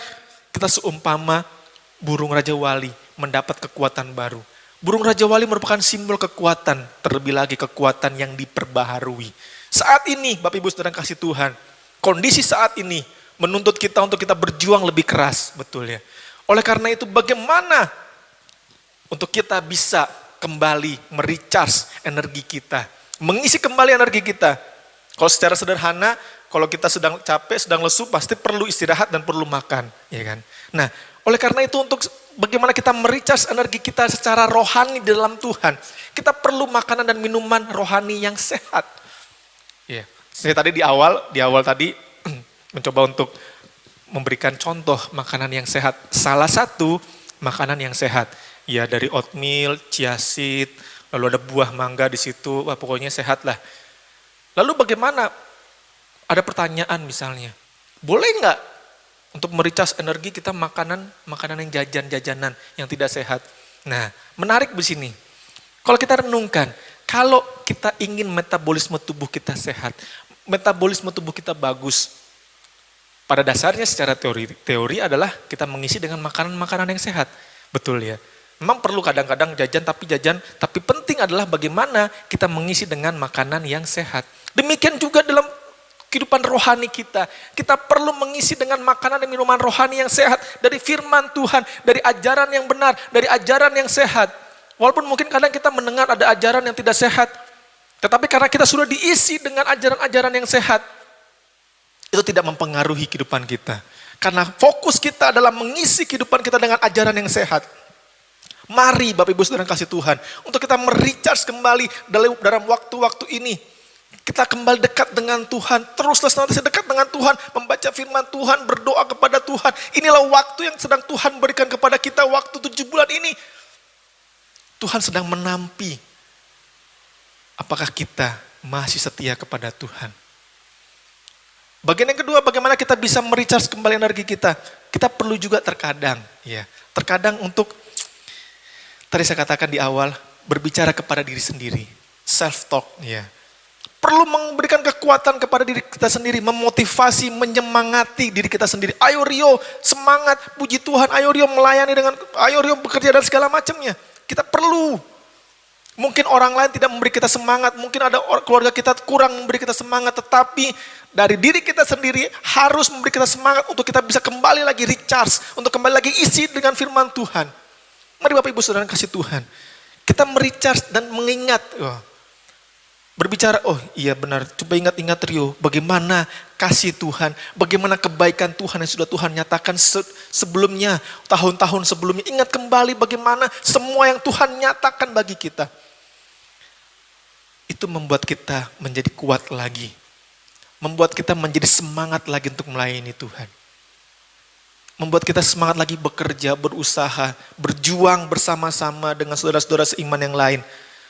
kita seumpama burung Raja Wali mendapat kekuatan baru. Burung Raja Wali merupakan simbol kekuatan, terlebih lagi kekuatan yang diperbaharui. Saat ini, Bapak Ibu Saudara kasih Tuhan, kondisi saat ini menuntut kita untuk kita berjuang lebih keras, betul ya. Oleh karena itu bagaimana untuk kita bisa kembali merecharge energi kita, mengisi kembali energi kita. Kalau secara sederhana, kalau kita sedang capek, sedang lesu, pasti perlu istirahat dan perlu makan, ya kan. Nah, oleh karena itu untuk bagaimana kita merecharge energi kita secara rohani di dalam Tuhan, kita perlu makanan dan minuman rohani yang sehat. Ya, saya tadi di awal tadi mencoba untuk memberikan contoh makanan yang sehat. Salah satu makanan yang sehat, ya dari oatmeal, chia seed, lalu ada buah mangga di situ, wah pokoknya sehat lah. Lalu bagaimana? Ada pertanyaan misalnya, boleh nggak untuk mericas energi kita makanan yang jajanan yang tidak sehat? Nah, menarik di sini. Kalau kita renungkan, kalau kita ingin metabolisme tubuh kita sehat, metabolisme tubuh kita bagus, pada dasarnya secara teori adalah kita mengisi dengan makanan-makanan yang sehat. Betul ya. Memang perlu kadang-kadang jajan, tapi penting adalah bagaimana kita mengisi dengan makanan yang sehat. Demikian juga dalam kehidupan rohani kita. Kita perlu mengisi dengan makanan dan minuman rohani yang sehat. Dari firman Tuhan, dari ajaran yang benar, dari ajaran yang sehat. Walaupun mungkin kadang kita mendengar ada ajaran yang tidak sehat. Tetapi karena kita sudah diisi dengan ajaran-ajaran yang sehat, itu tidak mempengaruhi kehidupan kita. Karena fokus kita adalah mengisi kehidupan kita dengan ajaran yang sehat. Mari Bapak Ibu Saudara kasih Tuhan, untuk kita merecharge kembali dalam waktu-waktu ini. Kita kembali dekat dengan Tuhan, teruslah senantiasa dekat dengan Tuhan, membaca firman Tuhan, berdoa kepada Tuhan. Inilah waktu yang sedang Tuhan berikan kepada kita, waktu 7 bulan ini. Tuhan sedang menampi. Apakah kita masih setia kepada Tuhan? Bagian yang kedua, bagaimana kita bisa merecharge kembali energi kita. Kita perlu juga terkadang untuk, tadi saya katakan di awal, berbicara kepada diri sendiri. Self-talk, ya. Perlu memberikan kekuatan kepada diri kita sendiri, memotivasi, menyemangati diri kita sendiri. Ayo Rio, semangat, puji Tuhan, ayo Rio melayani ayo Rio bekerja dan segala macamnya. Kita perlu. Mungkin orang lain tidak memberi kita semangat, mungkin ada keluarga kita kurang memberi kita semangat, tetapi dari diri kita sendiri harus memberi kita semangat untuk kita bisa kembali lagi recharge, untuk kembali lagi isi dengan firman Tuhan. Mari Bapak Ibu Saudara kasih Tuhan, kita merecharge dan mengingat, berbicara, oh iya benar, coba ingat-ingat Rio, bagaimana kasih Tuhan, bagaimana kebaikan Tuhan yang sudah Tuhan nyatakan sebelumnya, tahun-tahun sebelumnya. Ingat kembali bagaimana semua yang Tuhan nyatakan bagi kita. Itu membuat kita menjadi kuat lagi. Membuat kita menjadi semangat lagi untuk melayani Tuhan. Membuat kita semangat lagi bekerja, berusaha, berjuang bersama-sama dengan saudara-saudara seiman yang lain.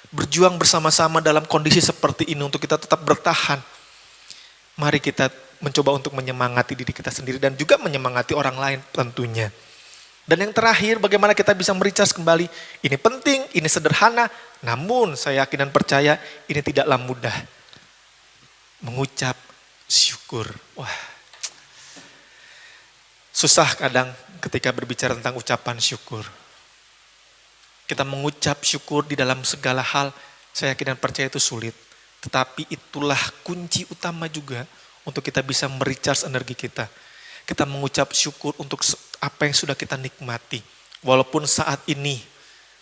Berjuang bersama-sama dalam kondisi seperti ini untuk kita tetap bertahan. Mari kita mencoba untuk menyemangati diri kita sendiri dan juga menyemangati orang lain tentunya. Dan yang terakhir, bagaimana kita bisa merecharge kembali. Ini penting, ini sederhana, namun saya yakin dan percaya ini tidaklah mudah. Mengucap syukur. Wah, susah kadang ketika berbicara tentang ucapan syukur. Kita mengucap syukur di dalam segala hal, saya yakin dan percaya itu sulit. Tetapi itulah kunci utama juga untuk kita bisa merecharge energi kita. Kita mengucap syukur untuk apa yang sudah kita nikmati. Walaupun saat ini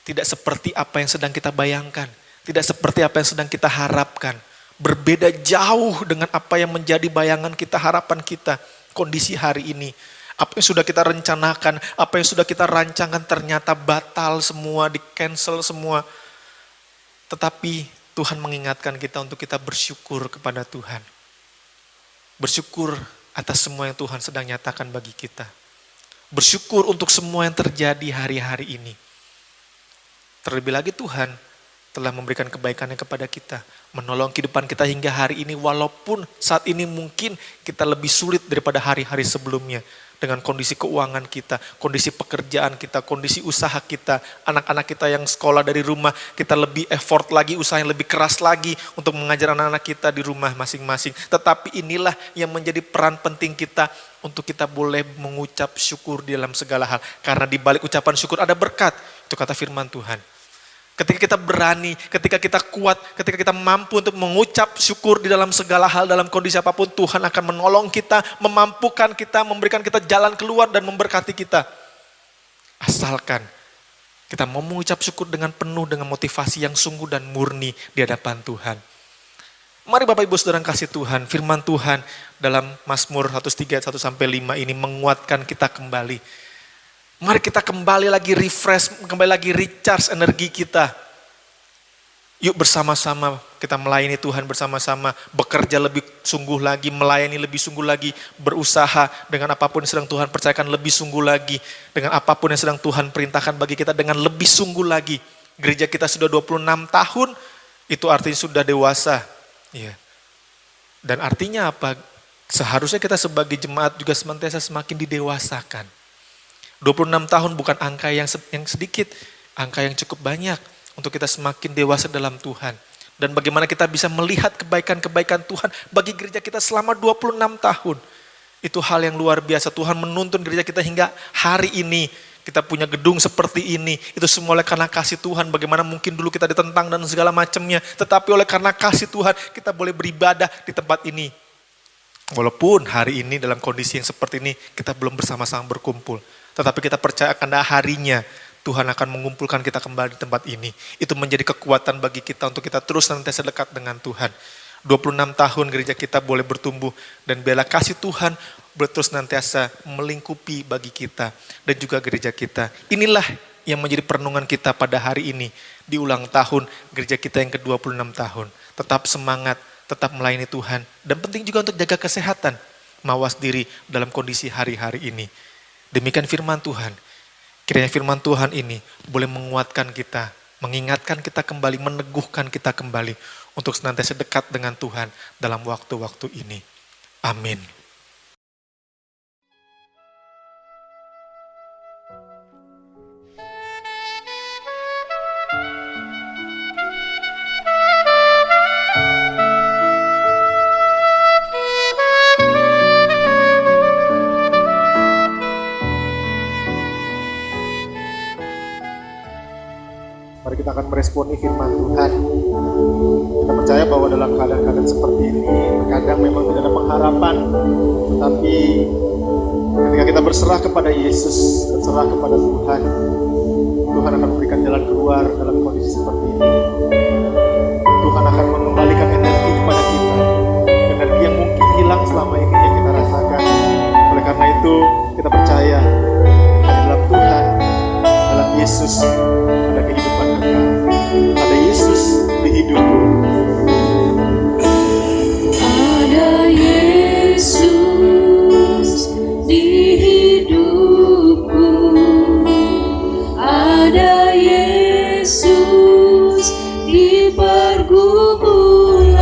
tidak seperti apa yang sedang kita bayangkan. Tidak seperti apa yang sedang kita harapkan. Berbeda jauh dengan apa yang menjadi bayangan kita, harapan kita. Kondisi hari ini. Apa yang sudah kita rencanakan, apa yang sudah kita rancangkan ternyata batal semua, di-cancel semua. Tetapi Tuhan mengingatkan kita untuk kita bersyukur kepada Tuhan. Bersyukur atas semua yang Tuhan sedang nyatakan bagi kita. Bersyukur untuk semua yang terjadi hari-hari ini. Terlebih lagi Tuhan telah memberikan kebaikannya kepada kita. Menolong kehidupan kita hingga hari ini walaupun saat ini mungkin kita lebih sulit daripada hari-hari sebelumnya. Dengan kondisi keuangan kita, kondisi pekerjaan kita, kondisi usaha kita, anak-anak kita yang sekolah dari rumah, kita lebih effort lagi, usaha yang lebih keras lagi untuk mengajar anak-anak kita di rumah masing-masing. Tetapi inilah yang menjadi peran penting kita untuk kita boleh mengucap syukur di dalam segala hal. Karena di balik ucapan syukur ada berkat, itu kata firman Tuhan. Ketika kita berani, ketika kita kuat, ketika kita mampu untuk mengucap syukur di dalam segala hal, dalam kondisi apapun, Tuhan akan menolong kita, memampukan kita, memberikan kita jalan keluar dan memberkati kita. Asalkan kita mau mengucap syukur dengan penuh, dengan motivasi yang sungguh dan murni di hadapan Tuhan. Mari Bapak Ibu Saudara kasih Tuhan, firman Tuhan dalam Mazmur 103, 1-5 ini menguatkan kita kembali. Mari kita kembali lagi refresh, kembali lagi recharge energi kita. Yuk bersama-sama kita melayani Tuhan bersama-sama, bekerja lebih sungguh lagi, melayani lebih sungguh lagi, berusaha dengan apapun yang sedang Tuhan percayakan lebih sungguh lagi, dengan apapun yang sedang Tuhan perintahkan bagi kita dengan lebih sungguh lagi. Gereja kita sudah 26 tahun, itu artinya sudah dewasa. Ya. Dan artinya apa? Seharusnya kita sebagai jemaat juga senantiasa semakin didewasakan. 26 tahun bukan angka yang sedikit, angka yang cukup banyak untuk kita semakin dewasa dalam Tuhan. Dan bagaimana kita bisa melihat kebaikan-kebaikan Tuhan bagi gereja kita selama 26 tahun. Itu hal yang luar biasa. Tuhan menuntun gereja kita hingga hari ini. Kita punya gedung seperti ini. Itu semua oleh karena kasih Tuhan. Bagaimana mungkin dulu kita ditentang dan segala macamnya. Tetapi oleh karena kasih Tuhan kita boleh beribadah di tempat ini. Walaupun hari ini dalam kondisi yang seperti ini kita belum bersama-sama berkumpul. Tetapi kita percaya akan harinya Tuhan akan mengumpulkan kita kembali di tempat ini. Itu menjadi kekuatan bagi kita untuk kita terus senantiasa dekat dengan Tuhan. 26 tahun gereja kita boleh bertumbuh dan biarlah kasih Tuhan boleh terus nantiasa melingkupi bagi kita dan juga gereja kita. Inilah yang menjadi perenungan kita pada hari ini di ulang tahun gereja kita yang ke-26 tahun. Tetap semangat, tetap melayani Tuhan, dan penting juga untuk jaga kesehatan, mawas diri dalam kondisi hari-hari ini. Demikian firman Tuhan. Kiranya firman Tuhan ini boleh menguatkan kita, mengingatkan kita kembali, meneguhkan kita kembali untuk senantiasa dekat dengan Tuhan dalam waktu-waktu ini. Amin. Mari kita akan meresponi firman Tuhan. Kita percaya bahwa dalam keadaan-keadaan seperti ini, kadang memang tidak ada pengharapan. Tetapi ketika kita berserah kepada Yesus, berserah kepada Tuhan, Tuhan akan memberikan jalan keluar dalam kondisi seperti ini. Tuhan akan mengembalikan energi kepada kita. Energi yang mungkin hilang selama ini yang kita rasakan. Oleh karena itu, kita percaya dalam Tuhan, dalam Yesus, ada kehidupan kekal. Ada Yesus di hidupku. Ada Yesus di hidupku. Ada Yesus di pergumulan.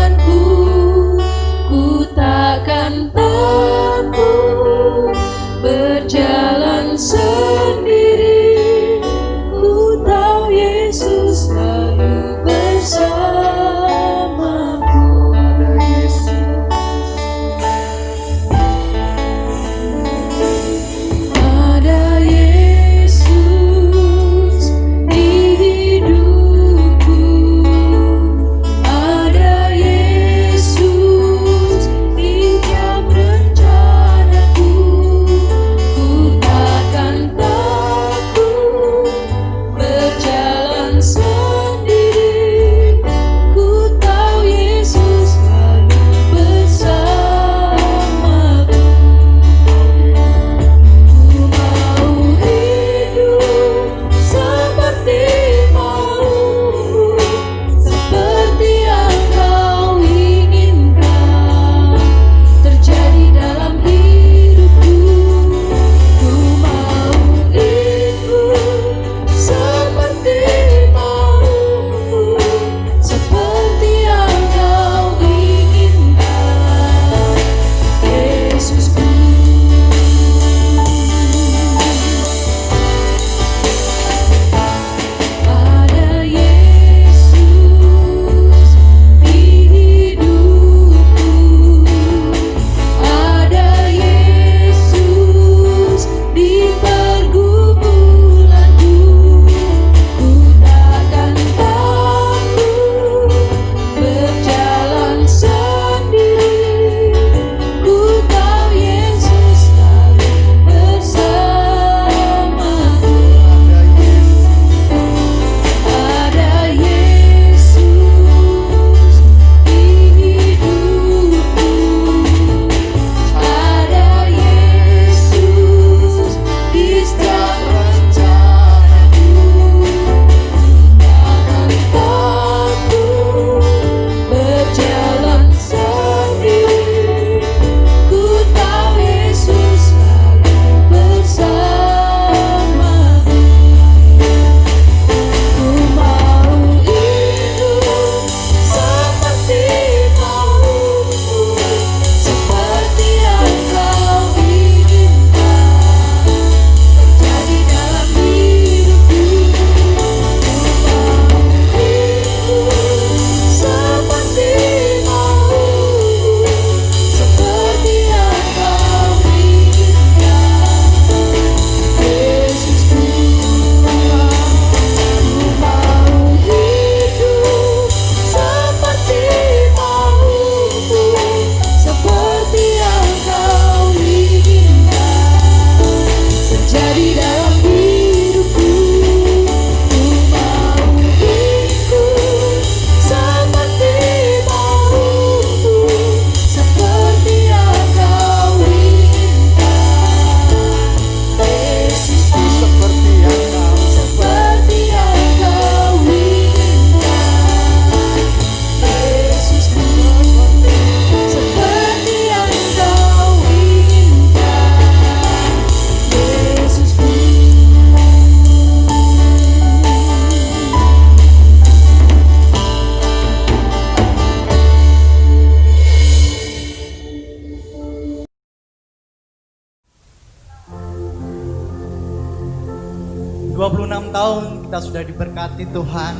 26 tahun kita sudah diberkati Tuhan.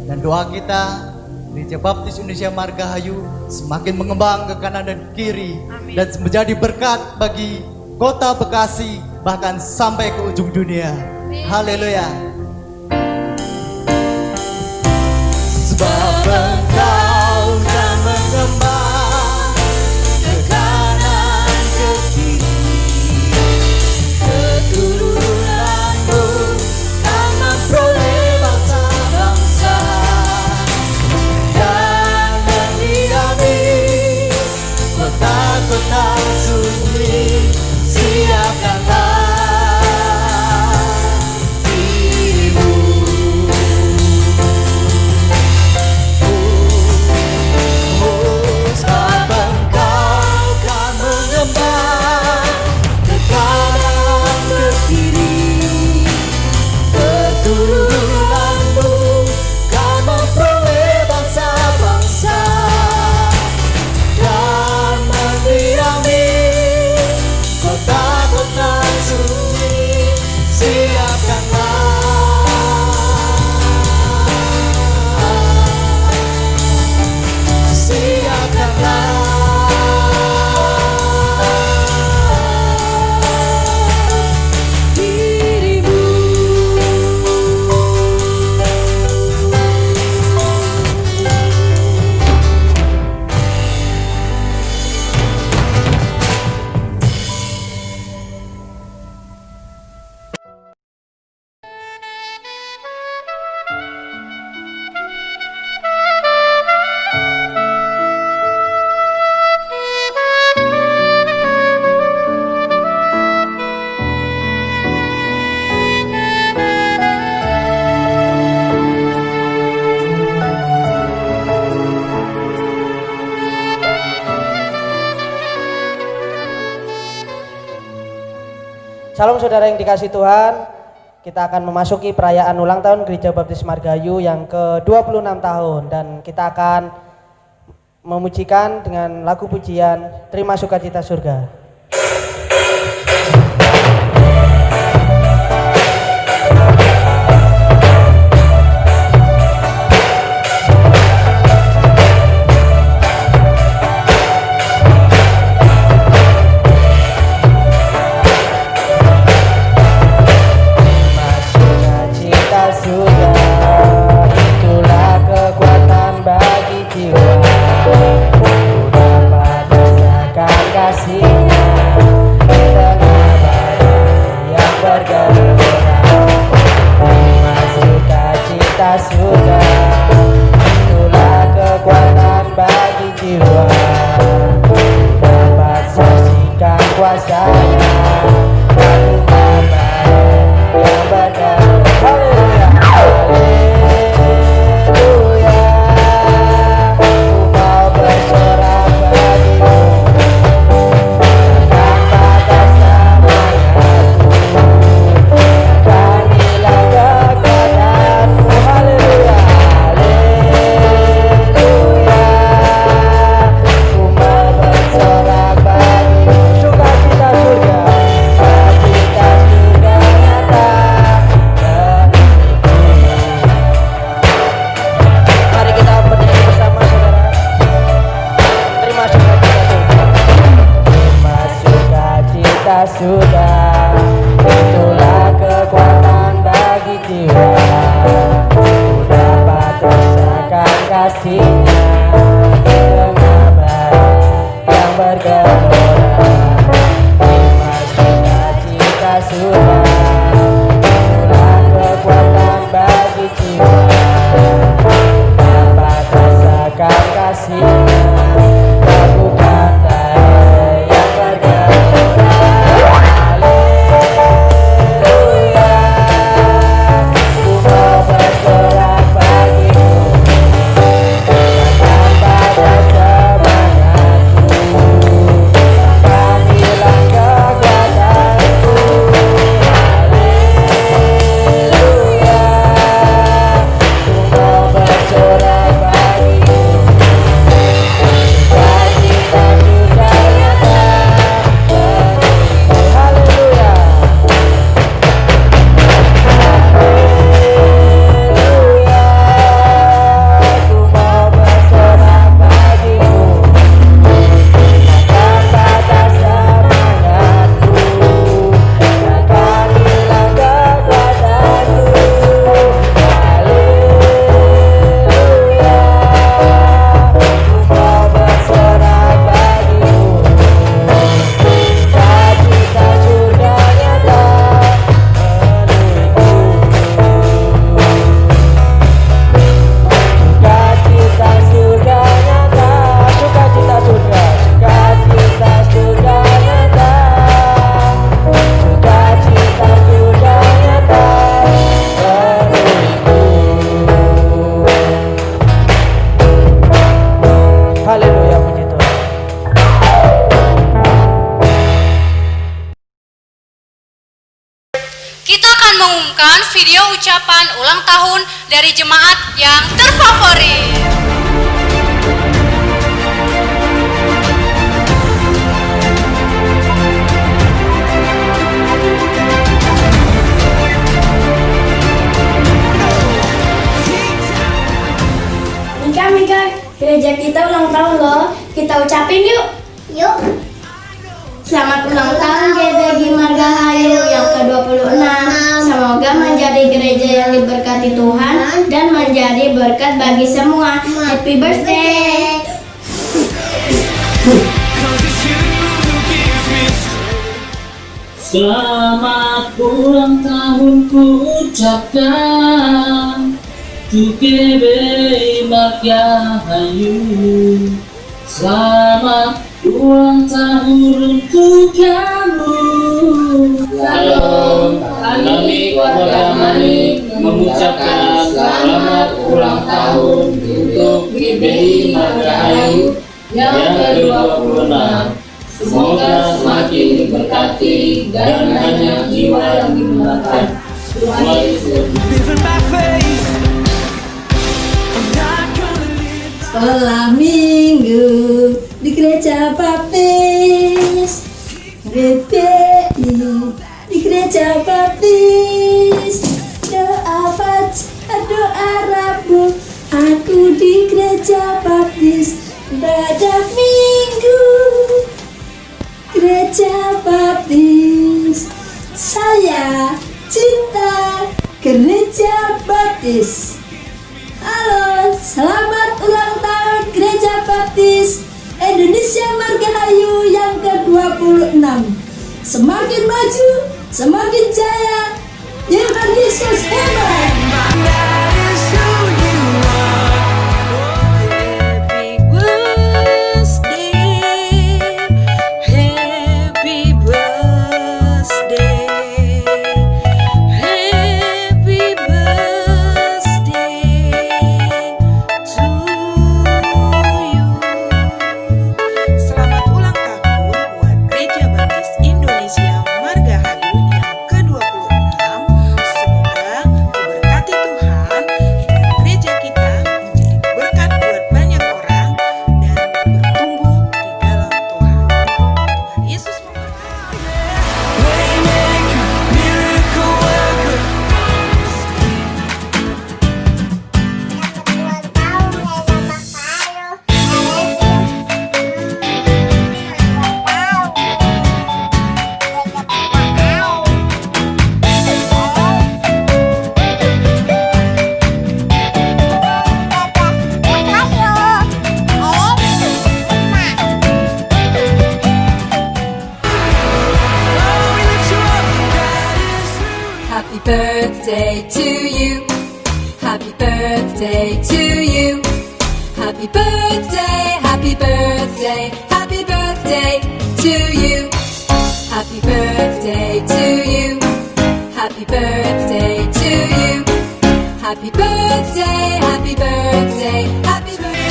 Dan doa kita, Gereja Baptis Indonesia Margahayu semakin mengembang ke kanan dan kiri. Amin. Dan menjadi berkat bagi kota Bekasi, bahkan sampai ke ujung dunia. Haleluya. Sebab Engkau kan mengembang ke kanan ke kiri, keturunanmu kan memperoleh bangsa-bangsa dan mendiami kota-kota sunyi. Siapkanlah dirimu. Sebab Engkau kan mengembang ke kanan ke kiri, keturunanmu kan memperoleh bangsa-bangsa dan mendiami kota-kota sunyi. Siapkanlah, siapkanlah dirimu. Shalom saudara yang dikasih Tuhan, kita akan memasuki perayaan ulang tahun Gereja Baptis Margahayu yang ke-26 tahun. Dan kita akan memujikan dengan lagu pujian Terima Sukacita Surga. akan mengumumkan video ucapan ulang tahun dari jemaat yang terfavorit. Mika, gereja kita ulang tahun loh. Kita ucapin yuk. Yuk. Selamat ulang tahun GBI Margahayu yang ke-26. Semoga menjadi gereja yang diberkati Tuhan dan menjadi berkat bagi semua. Happy birthday. Selamat ulang tahun ku ucapkan untuk GBI Margahayu. Selamat ulang tahun untuk kamu. Salam, kami keluarga Mani mengucapkan selamat ulang tahun untuk GBI Margahayu yang ke-26. Semoga semakin diberkati dan banyak jiwa yang dimuliakan. Tuhan Yesus. Sekolah minggu di gereja baptis GBI, di gereja baptis. Doa Rabu, aku di gereja baptis. Ibadah minggu gereja baptis. Saya cinta gereja baptis. Halo, selamat ulang tahun Gereja Baptis Indonesia Margahayu yang ke-26. Semakin maju, semakin jaya. Tuhan Yesus hebat. Happy birthday to you. Happy birthday to you. Happy birthday, happy birthday, happy birthday to you. Happy birthday to you. Happy birthday to you. Happy birthday, happy birthday, happy birthday.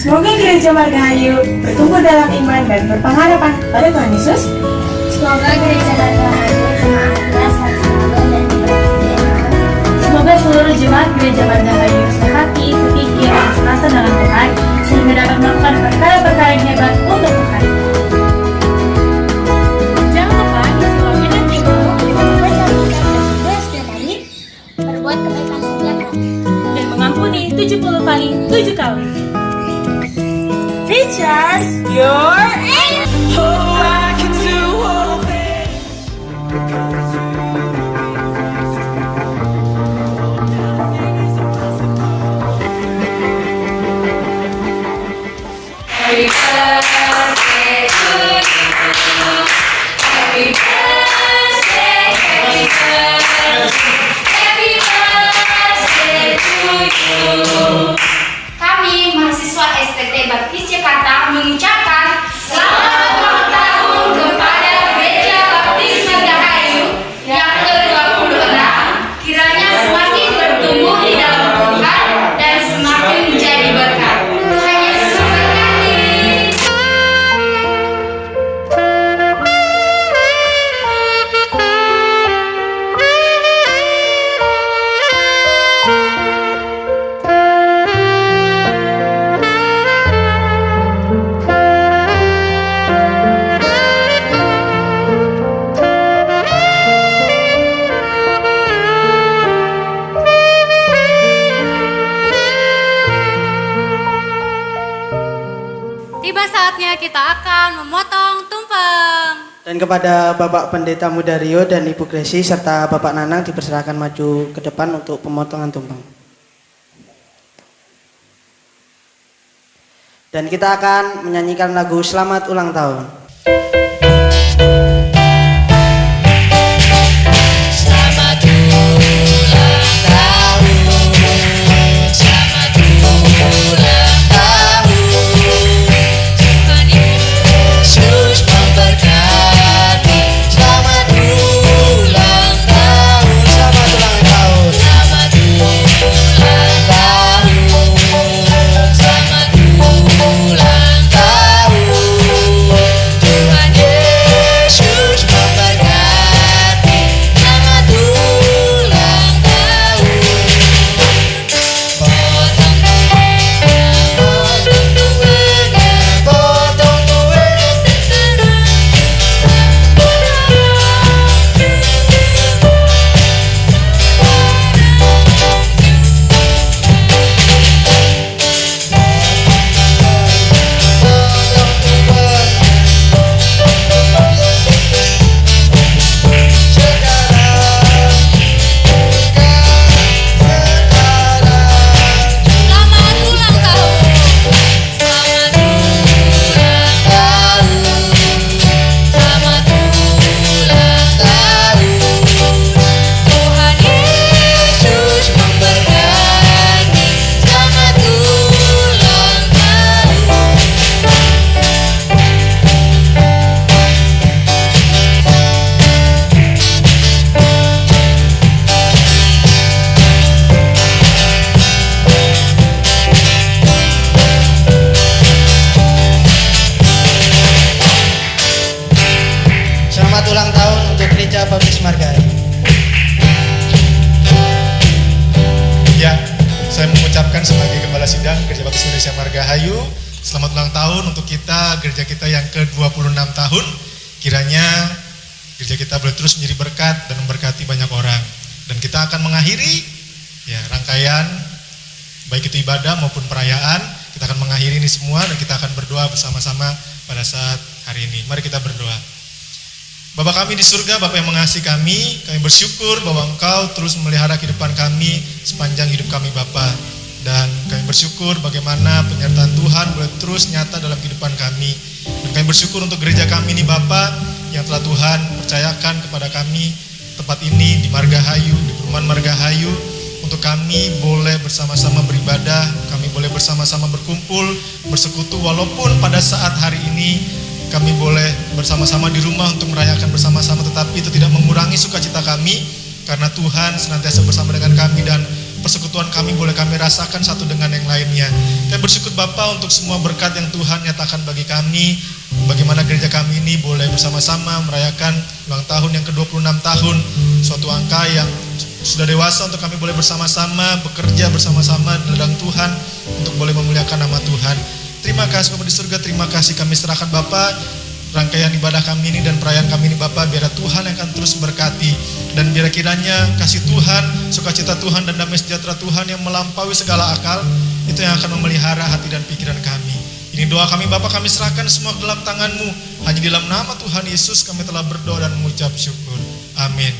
Semoga Gereja Margahayu bertumbuh dalam iman dan berpengharapan pada Tuhan Yesus. Semoga Gereja Margahayu jemaatnya selalu dan diberkati. Semoga seluruh jemaat Gereja Margahayu sehati, sepikir, dan serasa dengan Tuhan sehingga dapat melakukan perkara-perkara yang hebat untuk Tuhan. Jangan lupa di sekolahnya dan ibu berbuat kebaikan setiap hari dan mengampuni 70 kali 7 kali. Recharge your anger. Oh, I can do all things. Happy birthday to you. Happy birthday, happy birthday, happy birthday. kata mengucapkan selamat ulang tahun kepada Gereja Baptis Margahayu yang ke-26. Kiranya semakin bertumbuh di dalam Tuhan dan semakin menjadi berkat. Tuhan Yesus memberkati. Tiba saatnya kita akan memotong tumpeng. Dan kepada Bapak Pendeta Mudario dan Ibu Gresi serta Bapak Nanang dipersilakan maju ke depan untuk pemotongan tumpeng. Dan kita akan menyanyikan lagu Selamat Ulang Tahun. Selamat ulang tahun, selamat ulang tahun, Tuhan Yesus memberkati. Selamat ulang tahun, selamat ulang tahun, selamat ulang tahun, selamat ulang tahun, Tuhan Yesus memberkati. Selamat ulang tahun. Potong tuweknya, potong tuweknya. Selamat ulang tahun. Selamat ulang tahun. Selamat ulang tahun, Tuhan Yesus memberkati. Selamat ulang tahun. Selamat ulang tahun untuk Gereja Baptis Margahayu. Ya, saya mengucapkan sebagai Gembala Sidang Gereja Baptis Indonesia Margahayu, selamat ulang tahun untuk kita, gereja kita yang ke-26 tahun. Kiranya gereja kita boleh terus menjadi berkat dan memberkati banyak orang. Dan kita akan mengakhiri ya rangkaian baik itu ibadah maupun perayaan. Kita akan mengakhiri ini semua dan kita akan berdoa bersama-sama pada saat hari ini. Mari kita berdoa. Bapa kami di surga, Bapa yang mengasihi kami bersyukur bahwa Engkau terus memelihara kehidupan kami sepanjang hidup kami Bapa. Dan kami bersyukur bagaimana penyertaan Tuhan boleh terus nyata dalam kehidupan kami. Dan kami bersyukur untuk gereja kami ini Bapa yang telah Tuhan percayakan kepada kami tempat ini di Margahayu, di perumahan Margahayu, untuk kami boleh bersama-sama beribadah, kami boleh bersama-sama berkumpul, bersekutu, walaupun pada saat hari ini kami boleh bersama-sama di rumah untuk merayakan bersama-sama, tetapi itu tidak mengurangi sukacita kami karena Tuhan senantiasa bersama dengan kami dan persekutuan kami boleh kami rasakan satu dengan yang lainnya. Kami bersyukur Bapa untuk semua berkat yang Tuhan nyatakan bagi kami, bagaimana gereja kami ini boleh bersama-sama merayakan ulang tahun yang ke-26 tahun, suatu angka yang sudah dewasa untuk kami boleh bersama-sama bekerja bersama-sama di ladang Tuhan untuk boleh memuliakan nama Tuhan. Terima kasih Bapa di surga, terima kasih kami serahkan Bapa rangkaian ibadah kami ini dan perayaan kami ini Bapa, biar Tuhan yang akan terus berkati dan biar kiranya kasih Tuhan, sukacita Tuhan dan damai sejahtera Tuhan yang melampaui segala akal itu yang akan memelihara hati dan pikiran kami. Ini doa kami Bapa, kami serahkan semua ke dalam tangan-Mu. Hanya di dalam nama Tuhan Yesus kami telah berdoa dan mengucap syukur. Amin.